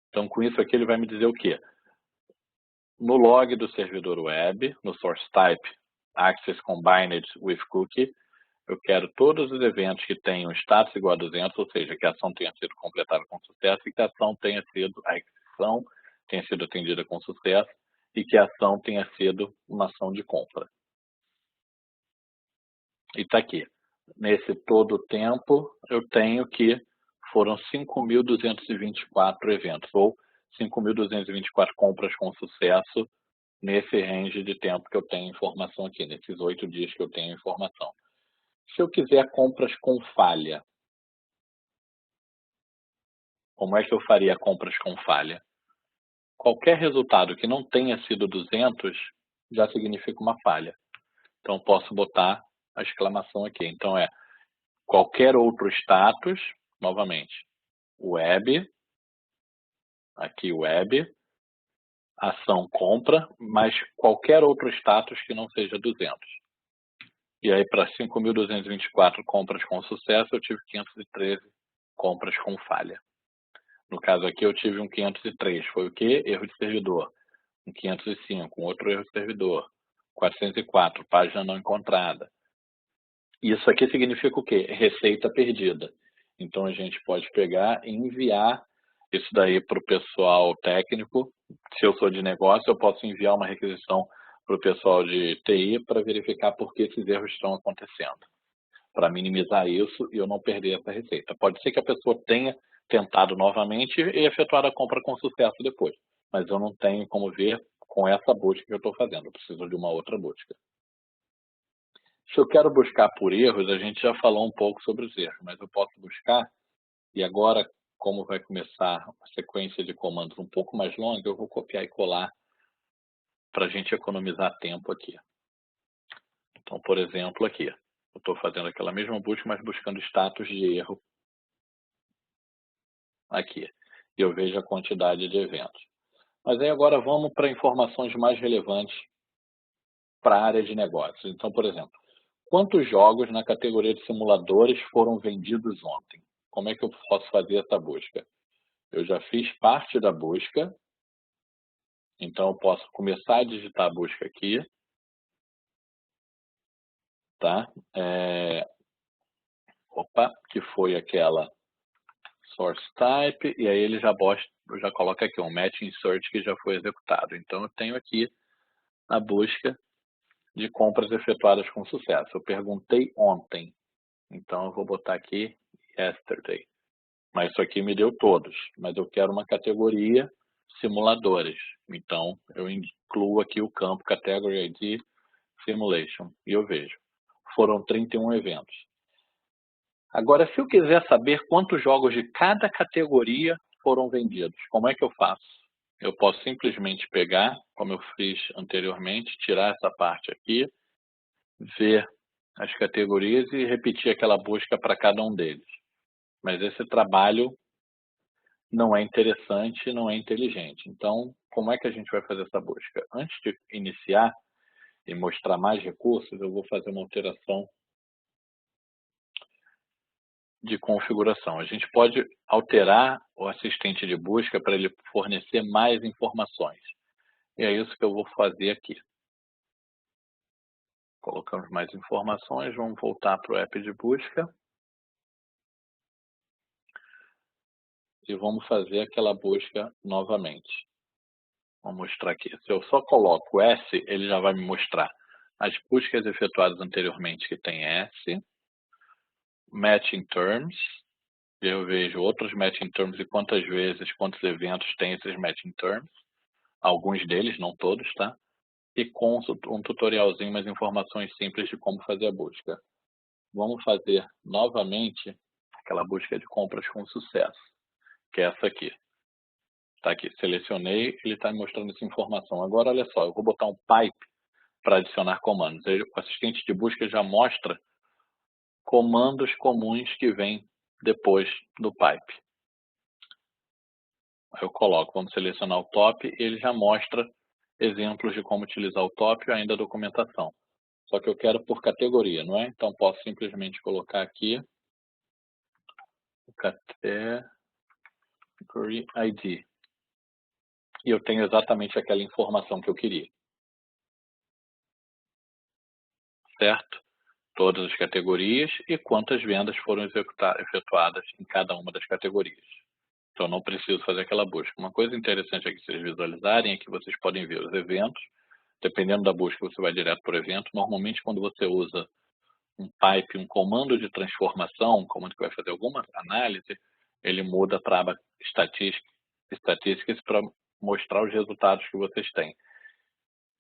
Então com isso aqui ele vai me dizer o quê? No log do servidor web, no source type access combined with cookie, eu quero todos os eventos que tenham status igual a 200, ou seja, que a ação tenha sido completada com sucesso e que a ação tenha sido, a requisição tenha sido atendida com sucesso e que a ação tenha sido uma ação de compra. E está aqui. Nesse todo o tempo, eu tenho que foram 5.224 eventos, ou 5.224 compras com sucesso nesse range de tempo que eu tenho informação aqui, nesses 8 dias que eu tenho informação. Se eu quiser compras com falha, como é que eu faria compras com falha? Qualquer resultado que não tenha sido 200 já significa uma falha. Então, posso botar a exclamação aqui. Então, qualquer outro status, novamente, web, aqui web, ação compra, mas qualquer outro status que não seja 200. E aí, para 5.224 compras com sucesso, eu tive 513 compras com falha. No caso aqui, eu tive um 503. Foi o quê? Erro de servidor. Um 505, um outro erro de servidor. 404, página não encontrada. Isso aqui significa o quê? Receita perdida. Então, a gente pode pegar e enviar isso daí para o pessoal técnico. Se eu sou de negócio, eu posso enviar uma requisição para o pessoal de TI para verificar por que esses erros estão acontecendo. Para minimizar isso e eu não perder essa receita. Pode ser que a pessoa tenha tentado novamente e efetuar a compra com sucesso depois. Mas eu não tenho como ver com essa busca que eu estou fazendo. Eu preciso de uma outra busca. Se eu quero buscar por erros, a gente já falou um pouco sobre os erros, mas eu posso buscar, e agora, como vai começar a sequência de comandos um pouco mais longa, eu vou copiar e colar para a gente economizar tempo aqui. Então, por exemplo, aqui, eu estou fazendo aquela mesma busca, mas buscando status de erro aqui. E eu vejo a quantidade de eventos. Mas aí agora vamos para informações mais relevantes para a área de negócios. Então, por exemplo, quantos jogos na categoria de simuladores foram vendidos ontem? Como é que eu posso fazer essa busca? Eu já fiz parte da busca, então eu posso começar a digitar a busca aqui, tá? Que foi aquela source type, e aí ele já coloca aqui um match insert que já foi executado. Então eu tenho aqui a busca de compras efetuadas com sucesso. Eu perguntei ontem, então eu vou botar aqui yesterday. Mas isso aqui me deu todos, mas eu quero uma categoria simuladores. Então eu incluo aqui o campo Category ID Simulation e eu vejo. Foram 31 eventos. Agora, se eu quiser saber quantos jogos de cada categoria foram vendidos, como é que eu faço? Eu posso simplesmente pegar, como eu fiz anteriormente, tirar essa parte aqui, ver as categorias e repetir aquela busca para cada um deles. Mas esse trabalho não é interessante, não é inteligente. Então, como é que a gente vai fazer essa busca? Antes de iniciar e mostrar mais recursos, eu vou fazer uma alteração de configuração. A gente pode alterar o assistente de busca para ele fornecer mais informações. E é isso que eu vou fazer aqui. Colocamos mais informações, vamos voltar para o app de busca. E vamos fazer aquela busca novamente. Vou mostrar aqui. Se eu só coloco S, ele já vai me mostrar as buscas efetuadas anteriormente que tem S, Matching Terms, eu vejo outros Matching Terms e quantas vezes, quantos eventos tem esses Matching Terms, alguns deles, não todos, tá? E com um tutorialzinho, umas informações simples de como fazer a busca. Vamos fazer novamente aquela busca de compras com sucesso, que é essa aqui. Tá aqui, selecionei, ele está me mostrando essa informação. Agora, olha só, eu vou botar um pipe para adicionar comandos. O assistente de busca já mostra comandos comuns que vêm depois do pipe. Eu coloco, vamos selecionar o top, e ele já mostra exemplos de como utilizar o top e ainda a documentação. Só que eu quero por categoria, não é? Então posso simplesmente colocar aqui o Category ID. E eu tenho exatamente aquela informação que eu queria. Certo? Todas as categorias e quantas vendas foram efetuadas em cada uma das categorias. Então não preciso fazer aquela busca. Uma coisa interessante aqui, vocês visualizarem, é que vocês podem ver os eventos. Dependendo da busca, você vai direto para o evento. Normalmente, quando você usa um pipe, um comando de transformação, um comando que vai fazer alguma análise, ele muda para a aba Statistics para mostrar os resultados que vocês têm.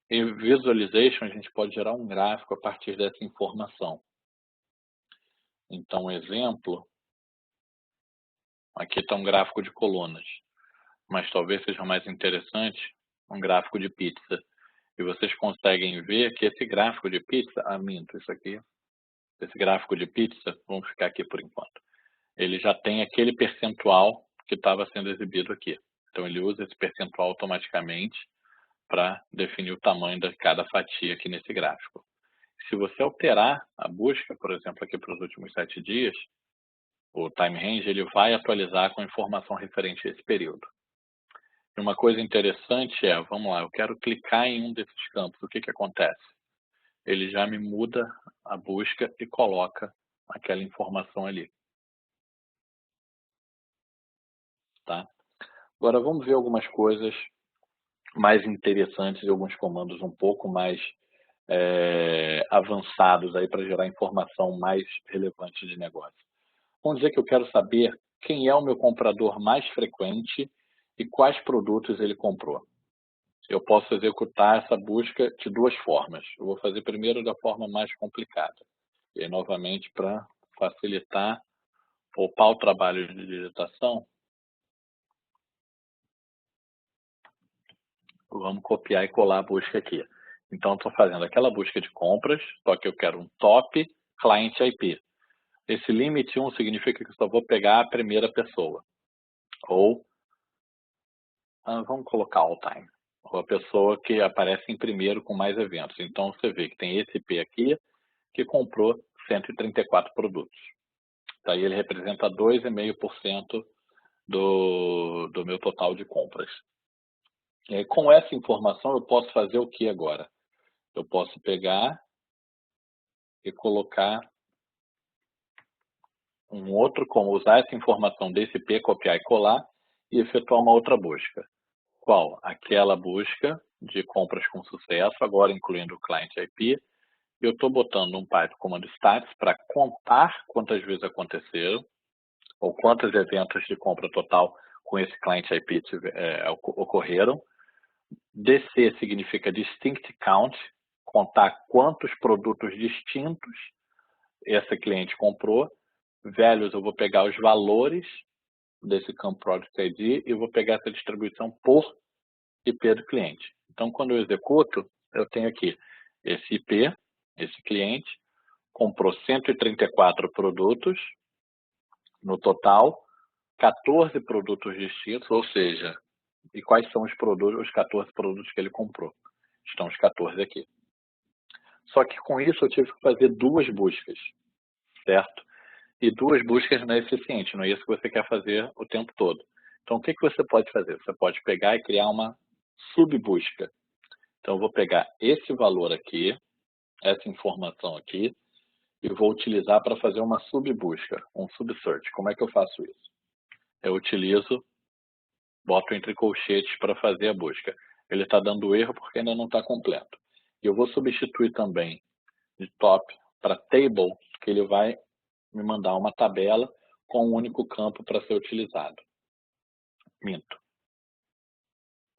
Em Visualization, a gente pode gerar um gráfico a partir dessa informação. Então, um exemplo, aqui está um gráfico de colunas, mas talvez seja mais interessante um gráfico de pizza. E vocês conseguem ver que esse gráfico de pizza, isso aqui, esse gráfico de pizza, vamos ficar aqui por enquanto, ele já tem aquele percentual que estava sendo exibido aqui. Então ele usa esse percentual automaticamente para definir o tamanho de cada fatia aqui nesse gráfico. Se você alterar a busca, por exemplo, aqui para os últimos 7 dias, o time range ele vai atualizar com informação referente a esse período. E uma coisa interessante é, vamos lá, eu quero clicar em um desses campos, o que acontece? Ele já me muda a busca e coloca aquela informação ali. Tá? Agora vamos ver algumas coisas mais interessantes e alguns comandos um pouco mais avançados aí para gerar informação mais relevante de negócio. Vamos dizer que eu quero saber quem é o meu comprador mais frequente e quais produtos ele comprou. Eu posso executar essa busca de duas formas. Eu vou fazer primeiro da forma mais complicada. E aí, novamente, para facilitar, poupar o trabalho de digitação, vamos copiar e colar a busca aqui. Então, estou fazendo aquela busca de compras, só que eu quero um top client IP. Esse limite 1 significa que eu só vou pegar a primeira pessoa, ou vamos colocar all time, ou a pessoa que aparece em primeiro com mais eventos. Então, você vê que tem esse IP aqui, que comprou 134 produtos. Daí ele representa 2,5% do meu total de compras. E aí, com essa informação, eu posso fazer o que agora? Eu posso pegar e colocar um outro, como usar essa informação desse IP, copiar e colar, e efetuar uma outra busca. Qual? Aquela busca de compras com sucesso, agora incluindo o client IP. Eu estou botando um Python comando stats para contar quantas vezes aconteceram, ou quantos eventos de compra total com esse client IP ocorreram. DC significa distinct count, contar quantos produtos distintos esse cliente comprou. Values, eu vou pegar os valores desse campo Product ID e vou pegar essa distribuição por IP do cliente. Então, quando eu executo, eu tenho aqui esse IP, esse cliente, comprou 134 produtos, no total, 14 produtos distintos, ou seja, e quais são os produtos, os 14 produtos que ele comprou? Estão os 14 aqui. Só que com isso eu tive que fazer duas buscas, certo? E duas buscas não é suficiente, não é isso que você quer fazer o tempo todo. Então, o que você pode fazer? Você pode pegar e criar uma subbusca. Então, eu vou pegar esse valor aqui, essa informação aqui, e vou utilizar para fazer uma subbusca, um subsearch. Como é que eu faço isso? Eu utilizo, boto entre colchetes para fazer a busca. Ele está dando erro porque ainda não está completo. E eu vou substituir também de top para table, que ele vai me mandar uma tabela com um único campo para ser utilizado. Minto.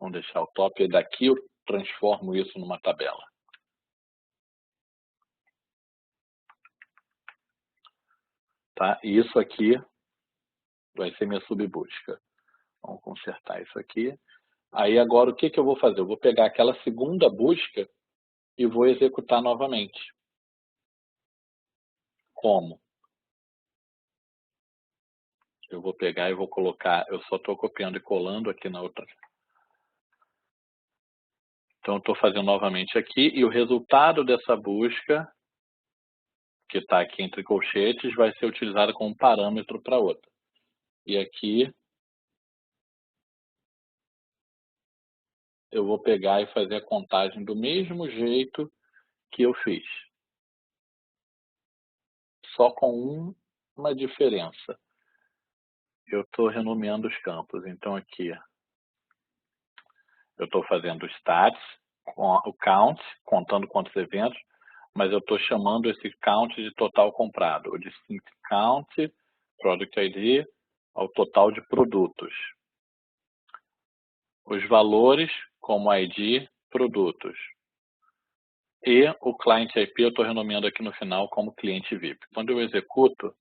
Vamos deixar o top, e daqui eu transformo isso numa tabela. Tá? E isso aqui vai ser minha subbusca. Vamos consertar isso aqui. Aí agora o que eu vou fazer? Eu vou pegar aquela segunda busca e vou executar novamente. Como? Eu vou pegar e vou colocar, eu só estou copiando e colando aqui na outra. Então, eu estou fazendo novamente aqui e o resultado dessa busca, que está aqui entre colchetes, vai ser utilizado como parâmetro para outra. E aqui eu vou pegar e fazer a contagem do mesmo jeito que eu fiz. Só com uma diferença. Eu estou renomeando os campos. Então aqui eu estou fazendo o stats, o count, contando quantos eventos, mas eu estou chamando esse count de total comprado. O distinct count, product ID, ao total de produtos. Os valores como ID, produtos. E o client IP eu estou renomeando aqui no final como cliente VIP. Quando eu executo,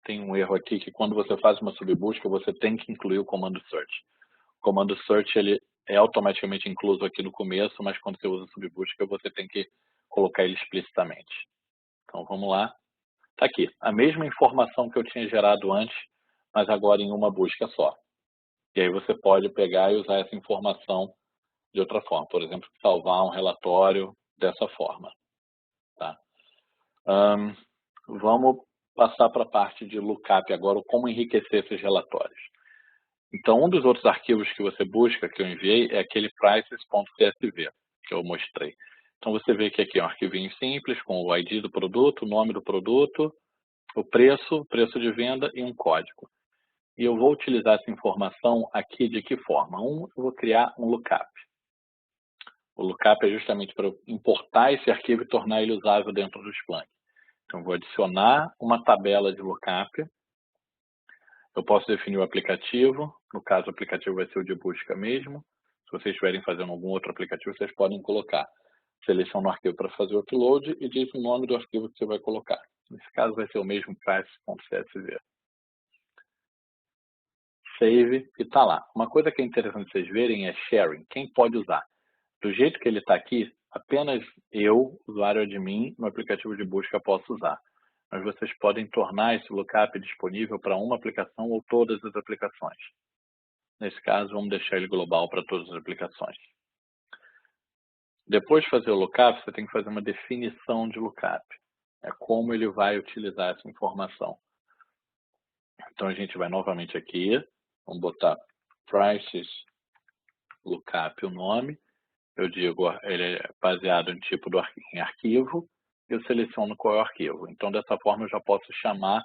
tem um erro aqui que quando você faz uma subbusca, você tem que incluir o comando search. O comando search ele é automaticamente incluso aqui no começo, mas quando você usa subbusca, você tem que colocar ele explicitamente. Então vamos lá. Está aqui, a mesma informação que eu tinha gerado antes, mas agora em uma busca só. E aí você pode pegar e usar essa informação de outra forma. Por exemplo, salvar um relatório dessa forma. Tá? Vamos passar para a parte de lookup agora, como enriquecer esses relatórios. Então, um dos outros arquivos que você busca, que eu enviei, é aquele prices.csv, que eu mostrei. Então, você vê que aqui é um arquivinho simples, com o ID do produto, o nome do produto, o preço de venda e um código. E eu vou utilizar essa informação aqui de que forma? Eu vou criar um lookup. O lookup é justamente para importar esse arquivo e tornar ele usável dentro do Splunk. Então, vou adicionar uma tabela de lookup. Eu posso definir o aplicativo. No caso, o aplicativo vai ser o de busca mesmo. Se vocês estiverem fazendo algum outro aplicativo, vocês podem colocar. Seleciona o arquivo para fazer o upload e diz o nome do arquivo que você vai colocar. Nesse caso, vai ser o mesmo price.csv. Save e está lá. Uma coisa que é interessante vocês verem é sharing. Quem pode usar? Do jeito que ele está aqui, apenas eu, usuário admin, no aplicativo de busca posso usar. Mas vocês podem tornar esse lookup disponível para uma aplicação ou todas as aplicações. Nesse caso, vamos deixar ele global para todas as aplicações. Depois de fazer o lookup, você tem que fazer uma definição de lookup. É como ele vai utilizar essa informação. Então, a gente vai novamente aqui, vamos botar prices lookup, o nome. Eu digo, ele é baseado em tipo em arquivo, eu seleciono qual é o arquivo. Então, dessa forma, eu já posso chamar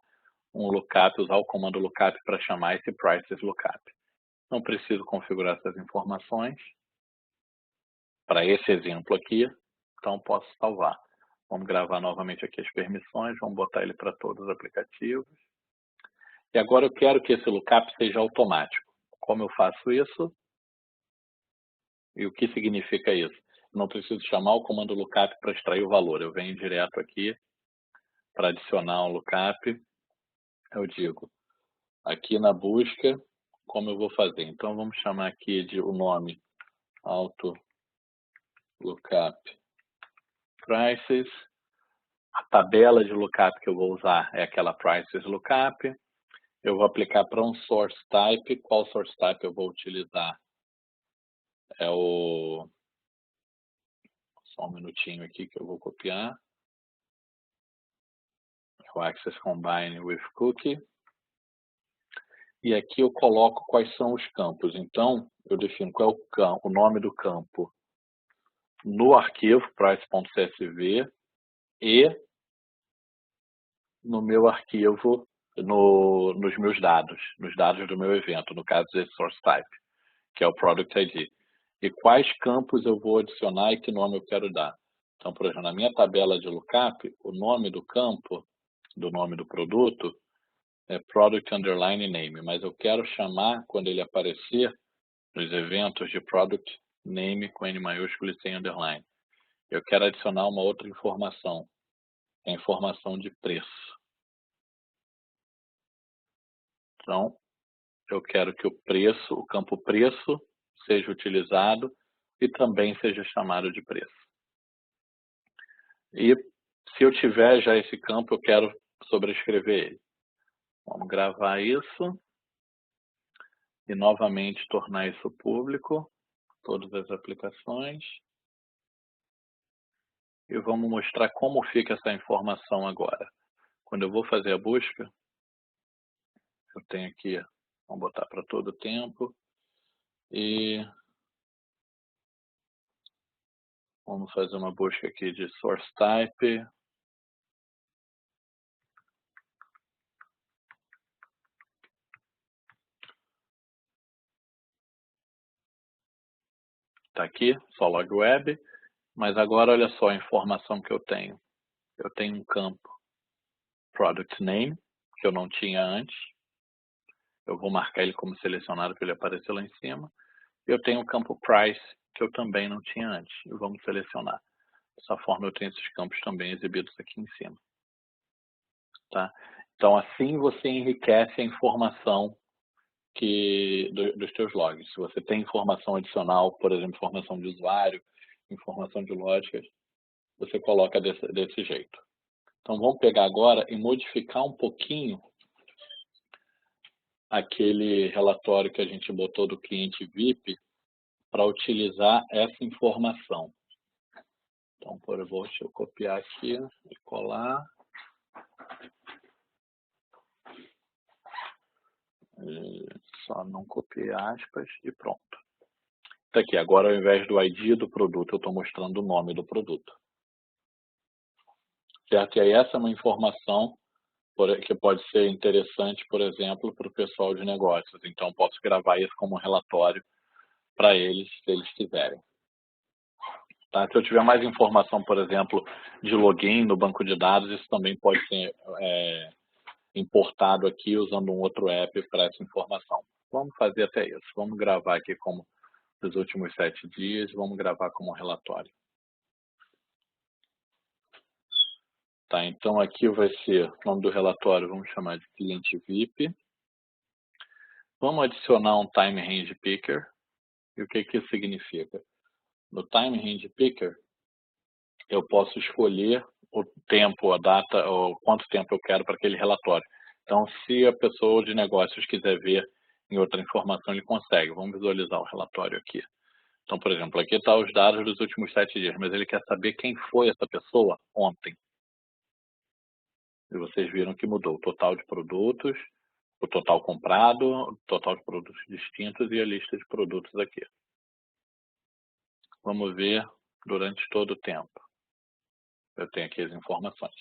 um lookup, usar o comando lookup para chamar esse prices lookup. Não preciso configurar essas informações para esse exemplo aqui, então posso salvar. Vamos gravar novamente aqui as permissões, vamos botar ele para todos os aplicativos. E agora eu quero que esse lookup seja automático. Como eu faço isso? E o que significa isso? Não preciso chamar o comando lookup para extrair o valor. Eu venho direto aqui para adicionar um lookup. Eu digo, aqui na busca, como eu vou fazer? Então, vamos chamar aqui de o nome auto lookup prices. A tabela de lookup que eu vou usar é aquela prices lookup. Eu vou aplicar para um source type. Qual source type eu vou utilizar? É o... Só um minutinho aqui que eu vou copiar. É o access combine with cookie. E aqui eu coloco quais são os campos. Então, eu defino qual é o nome do campo no arquivo price.csv e no meu arquivo, nos meus dados, nos dados do meu evento, no caso desse source type, que é o product ID. E quais campos eu vou adicionar e que nome eu quero dar. Então, por exemplo, na minha tabela de lookup, o nome do campo, do nome do produto, é product underline name, mas eu quero chamar, quando ele aparecer, nos eventos de product name com N maiúsculo e sem underline. Eu quero adicionar uma outra informação, a informação de preço. Então, eu quero que o campo preço, seja utilizado e também seja chamado de preço. E se eu tiver já esse campo, eu quero sobrescrever ele. Vamos gravar isso e novamente tornar isso público, todas as aplicações. E vamos mostrar como fica essa informação agora. Quando eu vou fazer a busca, eu tenho aqui, vamos botar para todo o tempo, e vamos fazer uma busca aqui de source type. Está aqui, só log web, mas agora olha só a informação que eu tenho. Eu tenho um campo product name, que eu não tinha antes. Eu vou marcar ele como selecionado para ele aparecer lá em cima. Eu tenho o campo price, que eu também não tinha antes. E vamos selecionar. Dessa forma eu tenho esses campos também exibidos aqui em cima. Tá? Então assim você enriquece a informação dos teus logs. Se você tem informação adicional, por exemplo, informação de usuário, informação de lógicas, você coloca desse jeito. Então vamos pegar agora e modificar um pouquinho aquele relatório que a gente botou do cliente VIP para utilizar essa informação. Então, deixa eu copiar aqui e colar. Só não copiar aspas e pronto. Tá aqui, agora ao invés do ID do produto, eu estou mostrando o nome do produto. Certo? E aí essa é uma informação que pode ser interessante, por exemplo, para o pessoal de negócios. Então, posso gravar isso como um relatório para eles, se eles quiserem. Tá? Se eu tiver mais informação, por exemplo, de login no banco de dados, isso também pode ser importado aqui usando um outro app para essa informação. Vamos fazer até isso. Vamos gravar aqui como dos últimos 7 dias, vamos gravar como um relatório. Tá, então aqui vai ser o nome do relatório, vamos chamar de cliente VIP. Vamos adicionar um time range picker. E o que isso significa? No time range picker, eu posso escolher o tempo, a data, ou quanto tempo eu quero para aquele relatório. Então, se a pessoa de negócios quiser ver em outra informação, ele consegue. Vamos visualizar o relatório aqui. Então, por exemplo, aqui está os dados dos últimos 7 dias, mas ele quer saber quem foi essa pessoa ontem. E vocês viram que mudou o total de produtos, o total comprado, o total de produtos distintos e a lista de produtos aqui. Vamos ver durante todo o tempo. Eu tenho aqui as informações.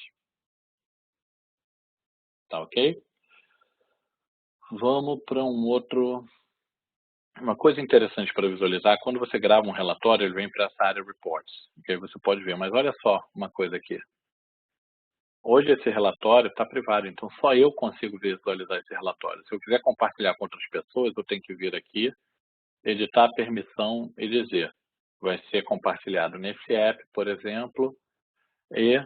Tá ok? Vamos para um outro. Uma coisa interessante para visualizar, quando você grava um relatório, ele vem para essa área Reports. Que aí você pode ver. Mas olha só uma coisa aqui. Hoje esse relatório está privado, então só eu consigo visualizar esse relatório. Se eu quiser compartilhar com outras pessoas, eu tenho que vir aqui, editar a permissão e dizer. Vai ser compartilhado nesse app, por exemplo, e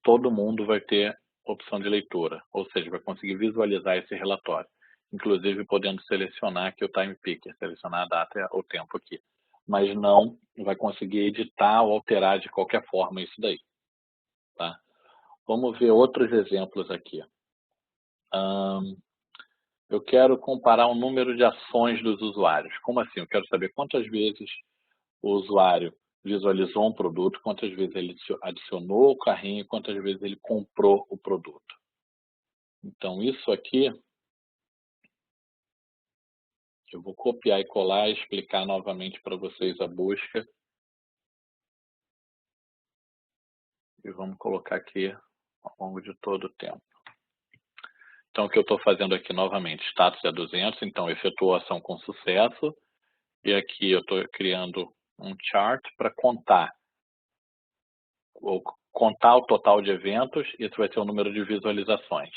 todo mundo vai ter opção de leitura, ou seja, vai conseguir visualizar esse relatório, inclusive podendo selecionar aqui o time picker, selecionar a data e o tempo aqui, mas não vai conseguir editar ou alterar de qualquer forma isso daí, tá? Vamos ver outros exemplos aqui. Eu quero comparar o número de ações dos usuários. Como assim? Eu quero saber quantas vezes o usuário visualizou um produto, quantas vezes ele adicionou o carrinho, quantas vezes ele comprou o produto. Então, isso aqui, eu vou copiar e colar e explicar novamente para vocês a busca. E vamos colocar aqui ao longo de todo o tempo. Então, o que eu estou fazendo aqui novamente, status é 200, então efetuou a ação com sucesso. E aqui eu estou criando um chart para contar o total de eventos, isso vai ser o número de visualizações.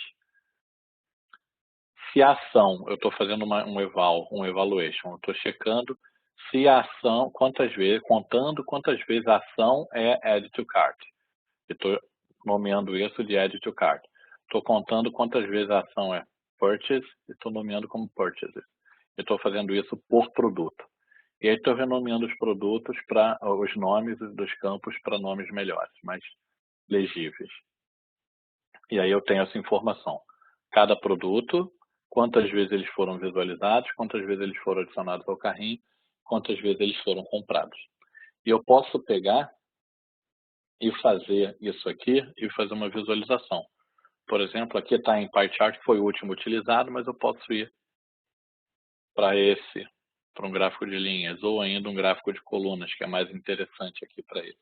Se a ação, eu estou fazendo um evaluation, eu estou checando se a ação, contando quantas vezes a ação é add to cart. Estou nomeando isso de add to cart. Estou contando quantas vezes a ação é purchase e estou nomeando como purchases. Estou fazendo isso por produto. E aí estou renomeando os produtos para os nomes dos campos para nomes melhores, mais legíveis. E aí eu tenho essa informação. Cada produto, quantas vezes eles foram visualizados, quantas vezes eles foram adicionados ao carrinho, quantas vezes eles foram comprados. E eu posso pegar e fazer isso aqui e fazer uma visualização. Por exemplo, aqui está em pie chart, que foi o último utilizado, mas eu posso ir para um gráfico de linhas, ou ainda um gráfico de colunas, que é mais interessante aqui para esse.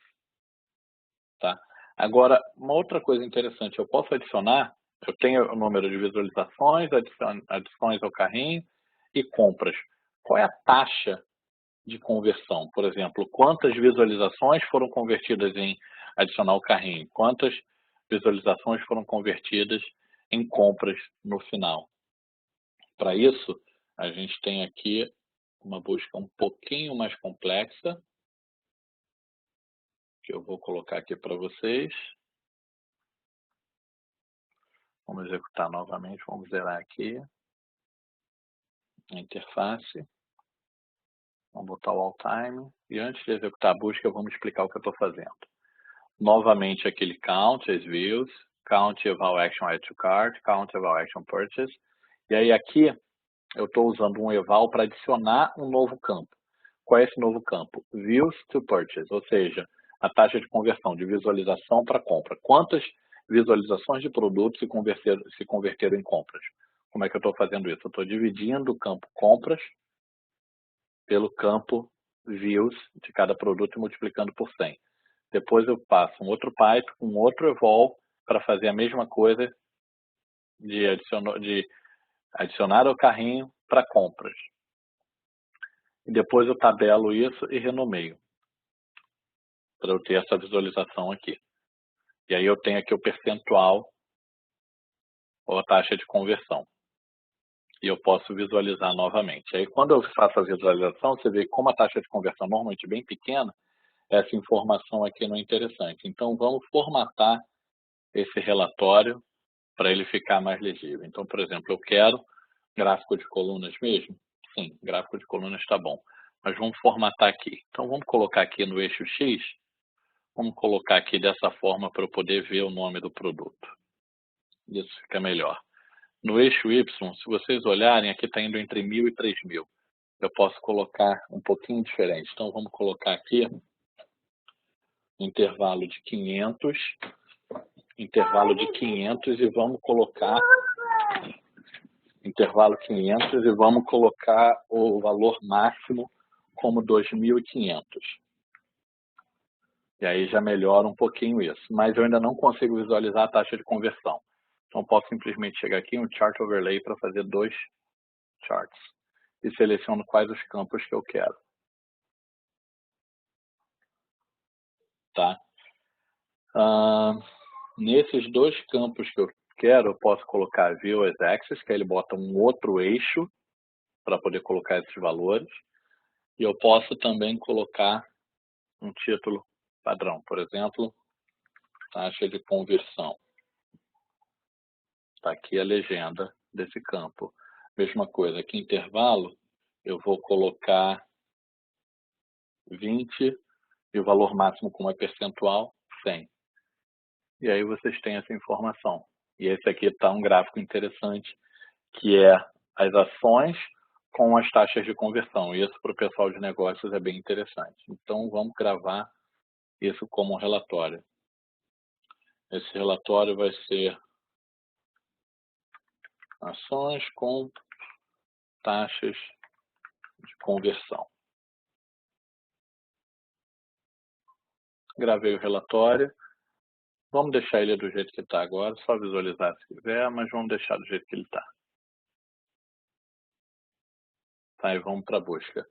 Tá? Agora, uma outra coisa interessante, eu posso adicionar, eu tenho o número de visualizações, adições ao carrinho e compras. Qual é a taxa de conversão? Por exemplo, quantas visualizações foram convertidas em adicionar o carrinho? Quantas visualizações foram convertidas em compras no final? Para isso, a gente tem aqui uma busca um pouquinho mais complexa, que eu vou colocar aqui para vocês. Vamos executar novamente, vamos zerar aqui a interface. Vamos botar o all time. E antes de executar a busca, vamos explicar o que eu estou fazendo. Novamente aquele count, as views, count eval action add to cart, count eval action purchase. E aí aqui eu estou usando um eval para adicionar um novo campo. Qual é esse novo campo? Views to purchase, ou seja, a taxa de conversão de visualização para compra. Quantas visualizações de produtos se converteram em compras? Como é que eu estou fazendo isso? Eu estou dividindo o campo compras pelo campo views de cada produto e multiplicando por 100. Depois eu passo um outro pipe, um outro evol para fazer a mesma coisa de adicionar ao carrinho para compras. E depois eu tabelo isso e renomeio para eu ter essa visualização aqui. E aí eu tenho aqui o percentual ou a taxa de conversão. E eu posso visualizar novamente. Aí quando eu faço a visualização, você vê como a taxa de conversão normalmente é bem pequena, essa informação aqui não é interessante. Então vamos formatar esse relatório para ele ficar mais legível. Então, por exemplo, eu quero gráfico de colunas mesmo? Sim, gráfico de colunas está bom. Mas vamos formatar aqui. Então vamos colocar aqui no eixo X Vamos colocar aqui dessa forma para eu poder ver o nome do produto. Isso fica melhor. No eixo Y, se vocês olharem, aqui está indo entre 1.000 e 3.000. Eu posso colocar um pouquinho diferente. Então, vamos colocar aqui intervalo de 500, intervalo de 500 e vamos colocar intervalo 500 e vamos colocar o valor máximo como 2.500. E aí já melhora um pouquinho isso. Mas eu ainda não consigo visualizar a taxa de conversão. Então posso simplesmente chegar aqui em um Chart Overlay para fazer 2 charts. E seleciono quais os campos que eu quero. Tá? Nesses 2 campos que eu quero, eu posso colocar View as Axis, que aí ele bota um outro eixo para poder colocar esses valores. E eu posso também colocar um título padrão, por exemplo, taxa de conversão. Está aqui a legenda desse campo. Mesma coisa, aqui intervalo, eu vou colocar 20 e o valor máximo como é percentual, 100. E aí vocês têm essa informação. E esse aqui está um gráfico interessante, que é as ações com as taxas de conversão. E isso para o pessoal de negócios é bem interessante. Então vamos gravar isso como um relatório. Esse relatório vai ser ações com taxas de conversão. Gravei o relatório. Vamos deixar ele do jeito que está agora, só visualizar se quiser, mas vamos deixar do jeito que ele está. Tá, e vamos para a busca.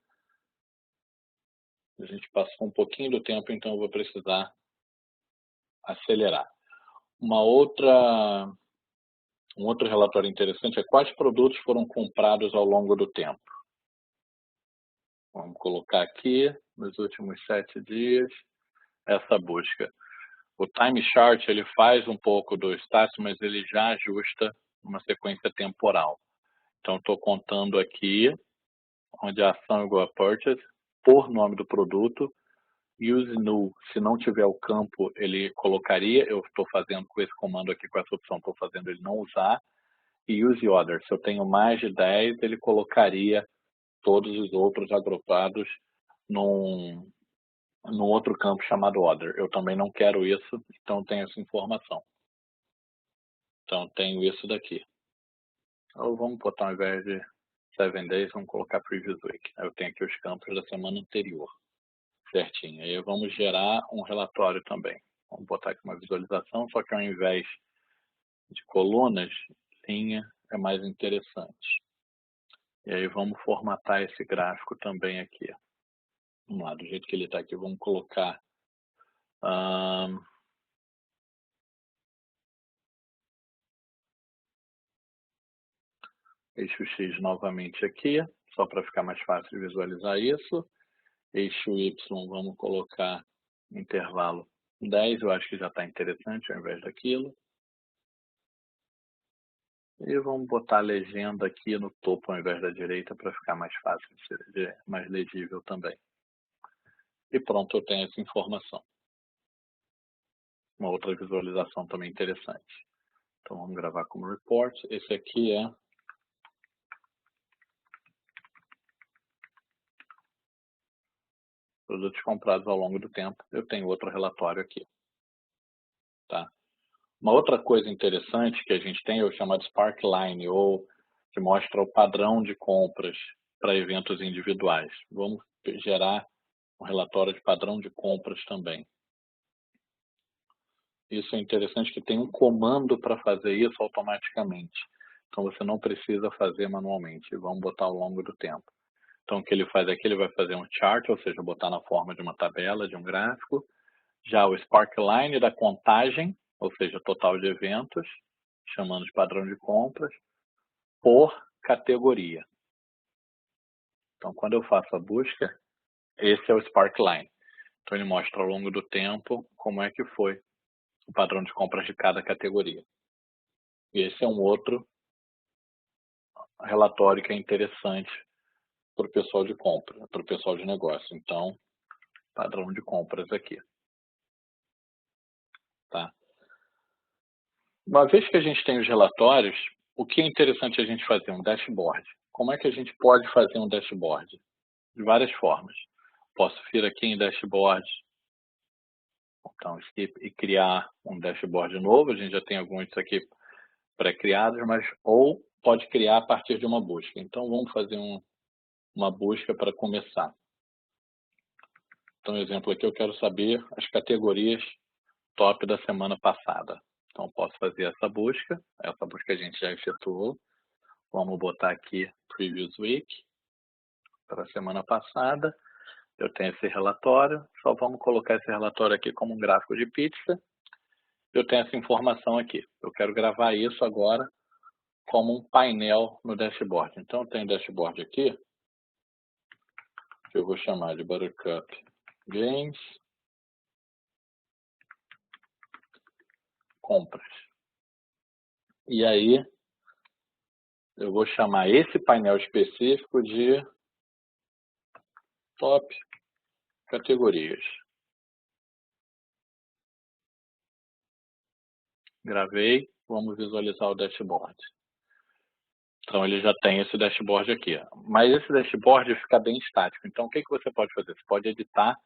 A gente passou um pouquinho do tempo, então eu vou precisar acelerar. Um outro relatório interessante é quais produtos foram comprados ao longo do tempo. Vamos colocar aqui, nos últimos 7 dias, essa busca. O time chart ele faz um pouco do status, mas ele já ajusta uma sequência temporal. Então, estou contando aqui, onde a ação é igual a purchase, por nome do produto. Use null, se não tiver o campo, ele colocaria. Eu estou fazendo com esse comando aqui, com essa opção, estou fazendo ele não usar. E use other, se eu tenho mais de 10, ele colocaria todos os outros agrupados num outro campo chamado other. Eu também não quero isso, então tenho essa informação. Então tenho isso daqui. Ou vamos botar ao invés de 7 days, vamos colocar previous week. Eu tenho aqui os campos da semana anterior. Certinho. Aí vamos gerar um relatório também. Vamos botar aqui uma visualização, só que ao invés de colunas, linha é mais interessante. E aí vamos formatar esse gráfico também aqui. Vamos lá, do jeito que ele está aqui, vamos colocar eixo X novamente aqui, só para ficar mais fácil de visualizar isso. Eixo Y, vamos colocar intervalo 10, eu acho que já está interessante ao invés daquilo. E vamos botar a legenda aqui no topo ao invés da direita para ficar mais fácil, mais legível também. E pronto, eu tenho essa informação. Uma outra visualização também interessante. Então vamos gravar como report. Esse aqui é produtos comprados ao longo do tempo. Eu tenho outro relatório aqui. Tá? Uma outra coisa interessante que a gente tem é o chamado Sparkline, ou que mostra o padrão de compras para eventos individuais. Vamos gerar um relatório de padrão de compras também. Isso é interessante que tem um comando para fazer isso automaticamente. Então você não precisa fazer manualmente. Vamos botar ao longo do tempo. Então o que ele faz aqui, ele vai fazer um chart, ou seja, botar na forma de uma tabela, de um gráfico. Já o Sparkline da contagem, ou seja, total de eventos, chamando de padrão de compras, por categoria. Então quando eu faço a busca, esse é o Sparkline. Então ele mostra ao longo do tempo como é que foi o padrão de compras de cada categoria. E esse é um outro relatório que é interessante para o pessoal de compra, para o pessoal de negócio. Então, padrão de compras aqui. tá? Uma vez que a gente tem os relatórios, o que é interessante a gente fazer? Um dashboard. Como é que a gente pode fazer um dashboard? De várias formas. Posso vir aqui em dashboard, então skip e criar um dashboard novo. A gente já tem alguns aqui pré-criados, mas ou pode criar a partir de uma busca. Então vamos fazer uma busca para começar. Então, exemplo aqui, eu quero saber as categorias top da semana passada. Então, posso fazer essa busca a gente já efetuou. Vamos botar aqui Previous Week, para a semana passada. Eu tenho esse relatório, só vamos colocar esse relatório aqui como um gráfico de pizza. Eu tenho essa informação aqui. Eu quero gravar isso agora como um painel no dashboard. Então, eu tenho um dashboard aqui, que eu vou chamar de Buttercup Games Compras. E aí, eu vou chamar esse painel específico de Top Categorias. Gravei, vamos visualizar o dashboard. Então, ele já tem esse dashboard aqui. Mas esse dashboard fica bem estático. Então, o que você pode fazer? Você pode editar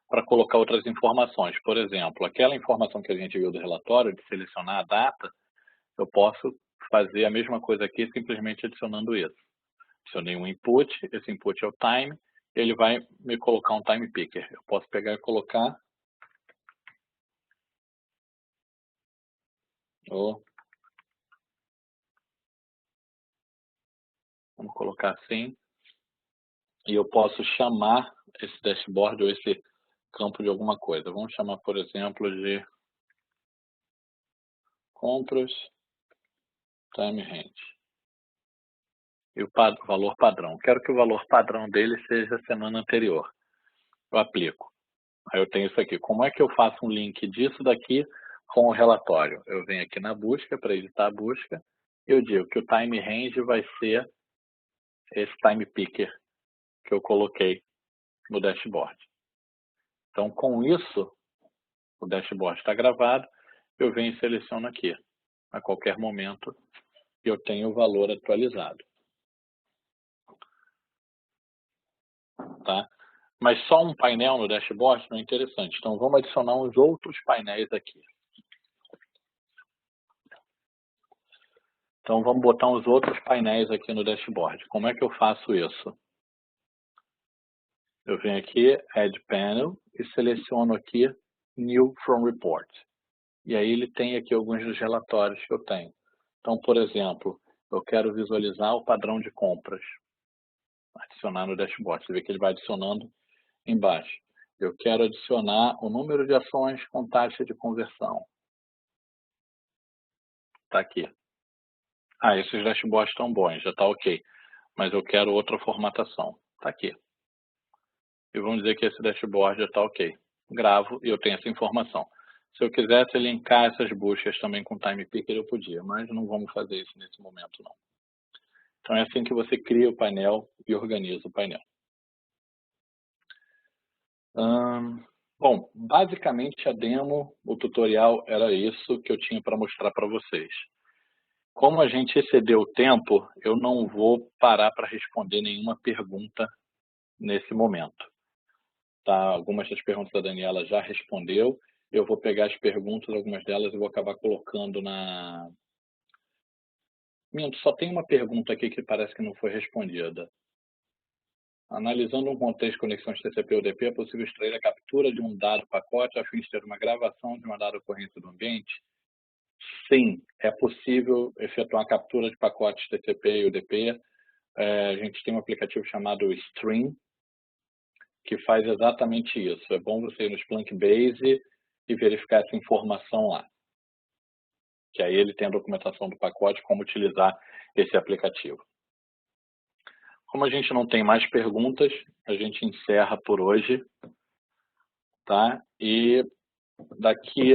para colocar outras informações. Por exemplo, aquela informação que a gente viu do relatório, de selecionar a data, eu posso fazer a mesma coisa aqui, simplesmente adicionando isso. Adicionei um input, esse input é o time, ele vai me colocar um time picker. Eu posso pegar e colocar vamos colocar assim, e eu posso chamar esse dashboard ou esse campo de alguma coisa. Vamos chamar, por exemplo, de compras time range. E o valor padrão. Quero que o valor padrão dele seja a semana anterior. Eu aplico. Aí eu tenho isso aqui. Como é que eu faço um link disso daqui com o relatório? Eu venho aqui na busca, para editar a busca, eu digo que o time range vai ser esse time picker que eu coloquei no dashboard. Então, com isso, o dashboard está gravado, eu venho e seleciono aqui. A qualquer momento, eu tenho o valor atualizado. Tá? Mas só um painel no dashboard não é interessante. Então, vamos adicionar uns outros painéis aqui. Então, vamos botar uns outros painéis aqui no dashboard. Como é que eu faço isso? Eu venho aqui, Add Panel, e seleciono aqui New from Report. E aí ele tem aqui alguns dos relatórios que eu tenho. Então, por exemplo, eu quero visualizar o padrão de compras. Adicionar no dashboard. Você vê que ele vai adicionando embaixo. Eu quero adicionar o número de ações com taxa de conversão. Está aqui. Esses dashboards estão bons, já está ok. Mas eu quero outra formatação. Está aqui. E vamos dizer que esse dashboard já está ok. Gravo e eu tenho essa informação. Se eu quisesse linkar essas buscas também com Time Picker, eu podia, mas não vamos fazer isso nesse momento, não. Então é assim que você cria o painel e organiza o painel. Bom, basicamente a demo, o tutorial era isso que eu tinha para mostrar para vocês. Como a gente excedeu o tempo, eu não vou parar para responder nenhuma pergunta nesse momento. Tá? Algumas das perguntas da Daniela já respondeu. Eu vou pegar as perguntas, algumas delas eu vou acabar colocando na... Só tem uma pergunta aqui que parece que não foi respondida. Analisando um contexto de conexões TCP/UDP, é possível extrair a captura de um dado pacote a fim de ter uma gravação de uma dada ocorrência do ambiente? Sim, é possível efetuar a captura de pacotes TCP e UDP. A gente tem um aplicativo chamado Stream, que faz exatamente isso. É bom você ir no Splunk Base e verificar essa informação lá. Que aí ele tem a documentação do pacote, como utilizar esse aplicativo. Como a gente não tem mais perguntas, a gente encerra por hoje. Tá? E daqui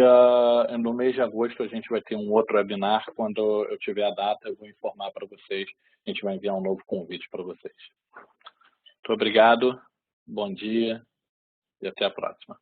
no mês de agosto a gente vai ter um outro webinar. Quando eu tiver a data, eu vou informar para vocês. A gente vai enviar um novo convite para vocês. Muito obrigado, bom dia e até a próxima.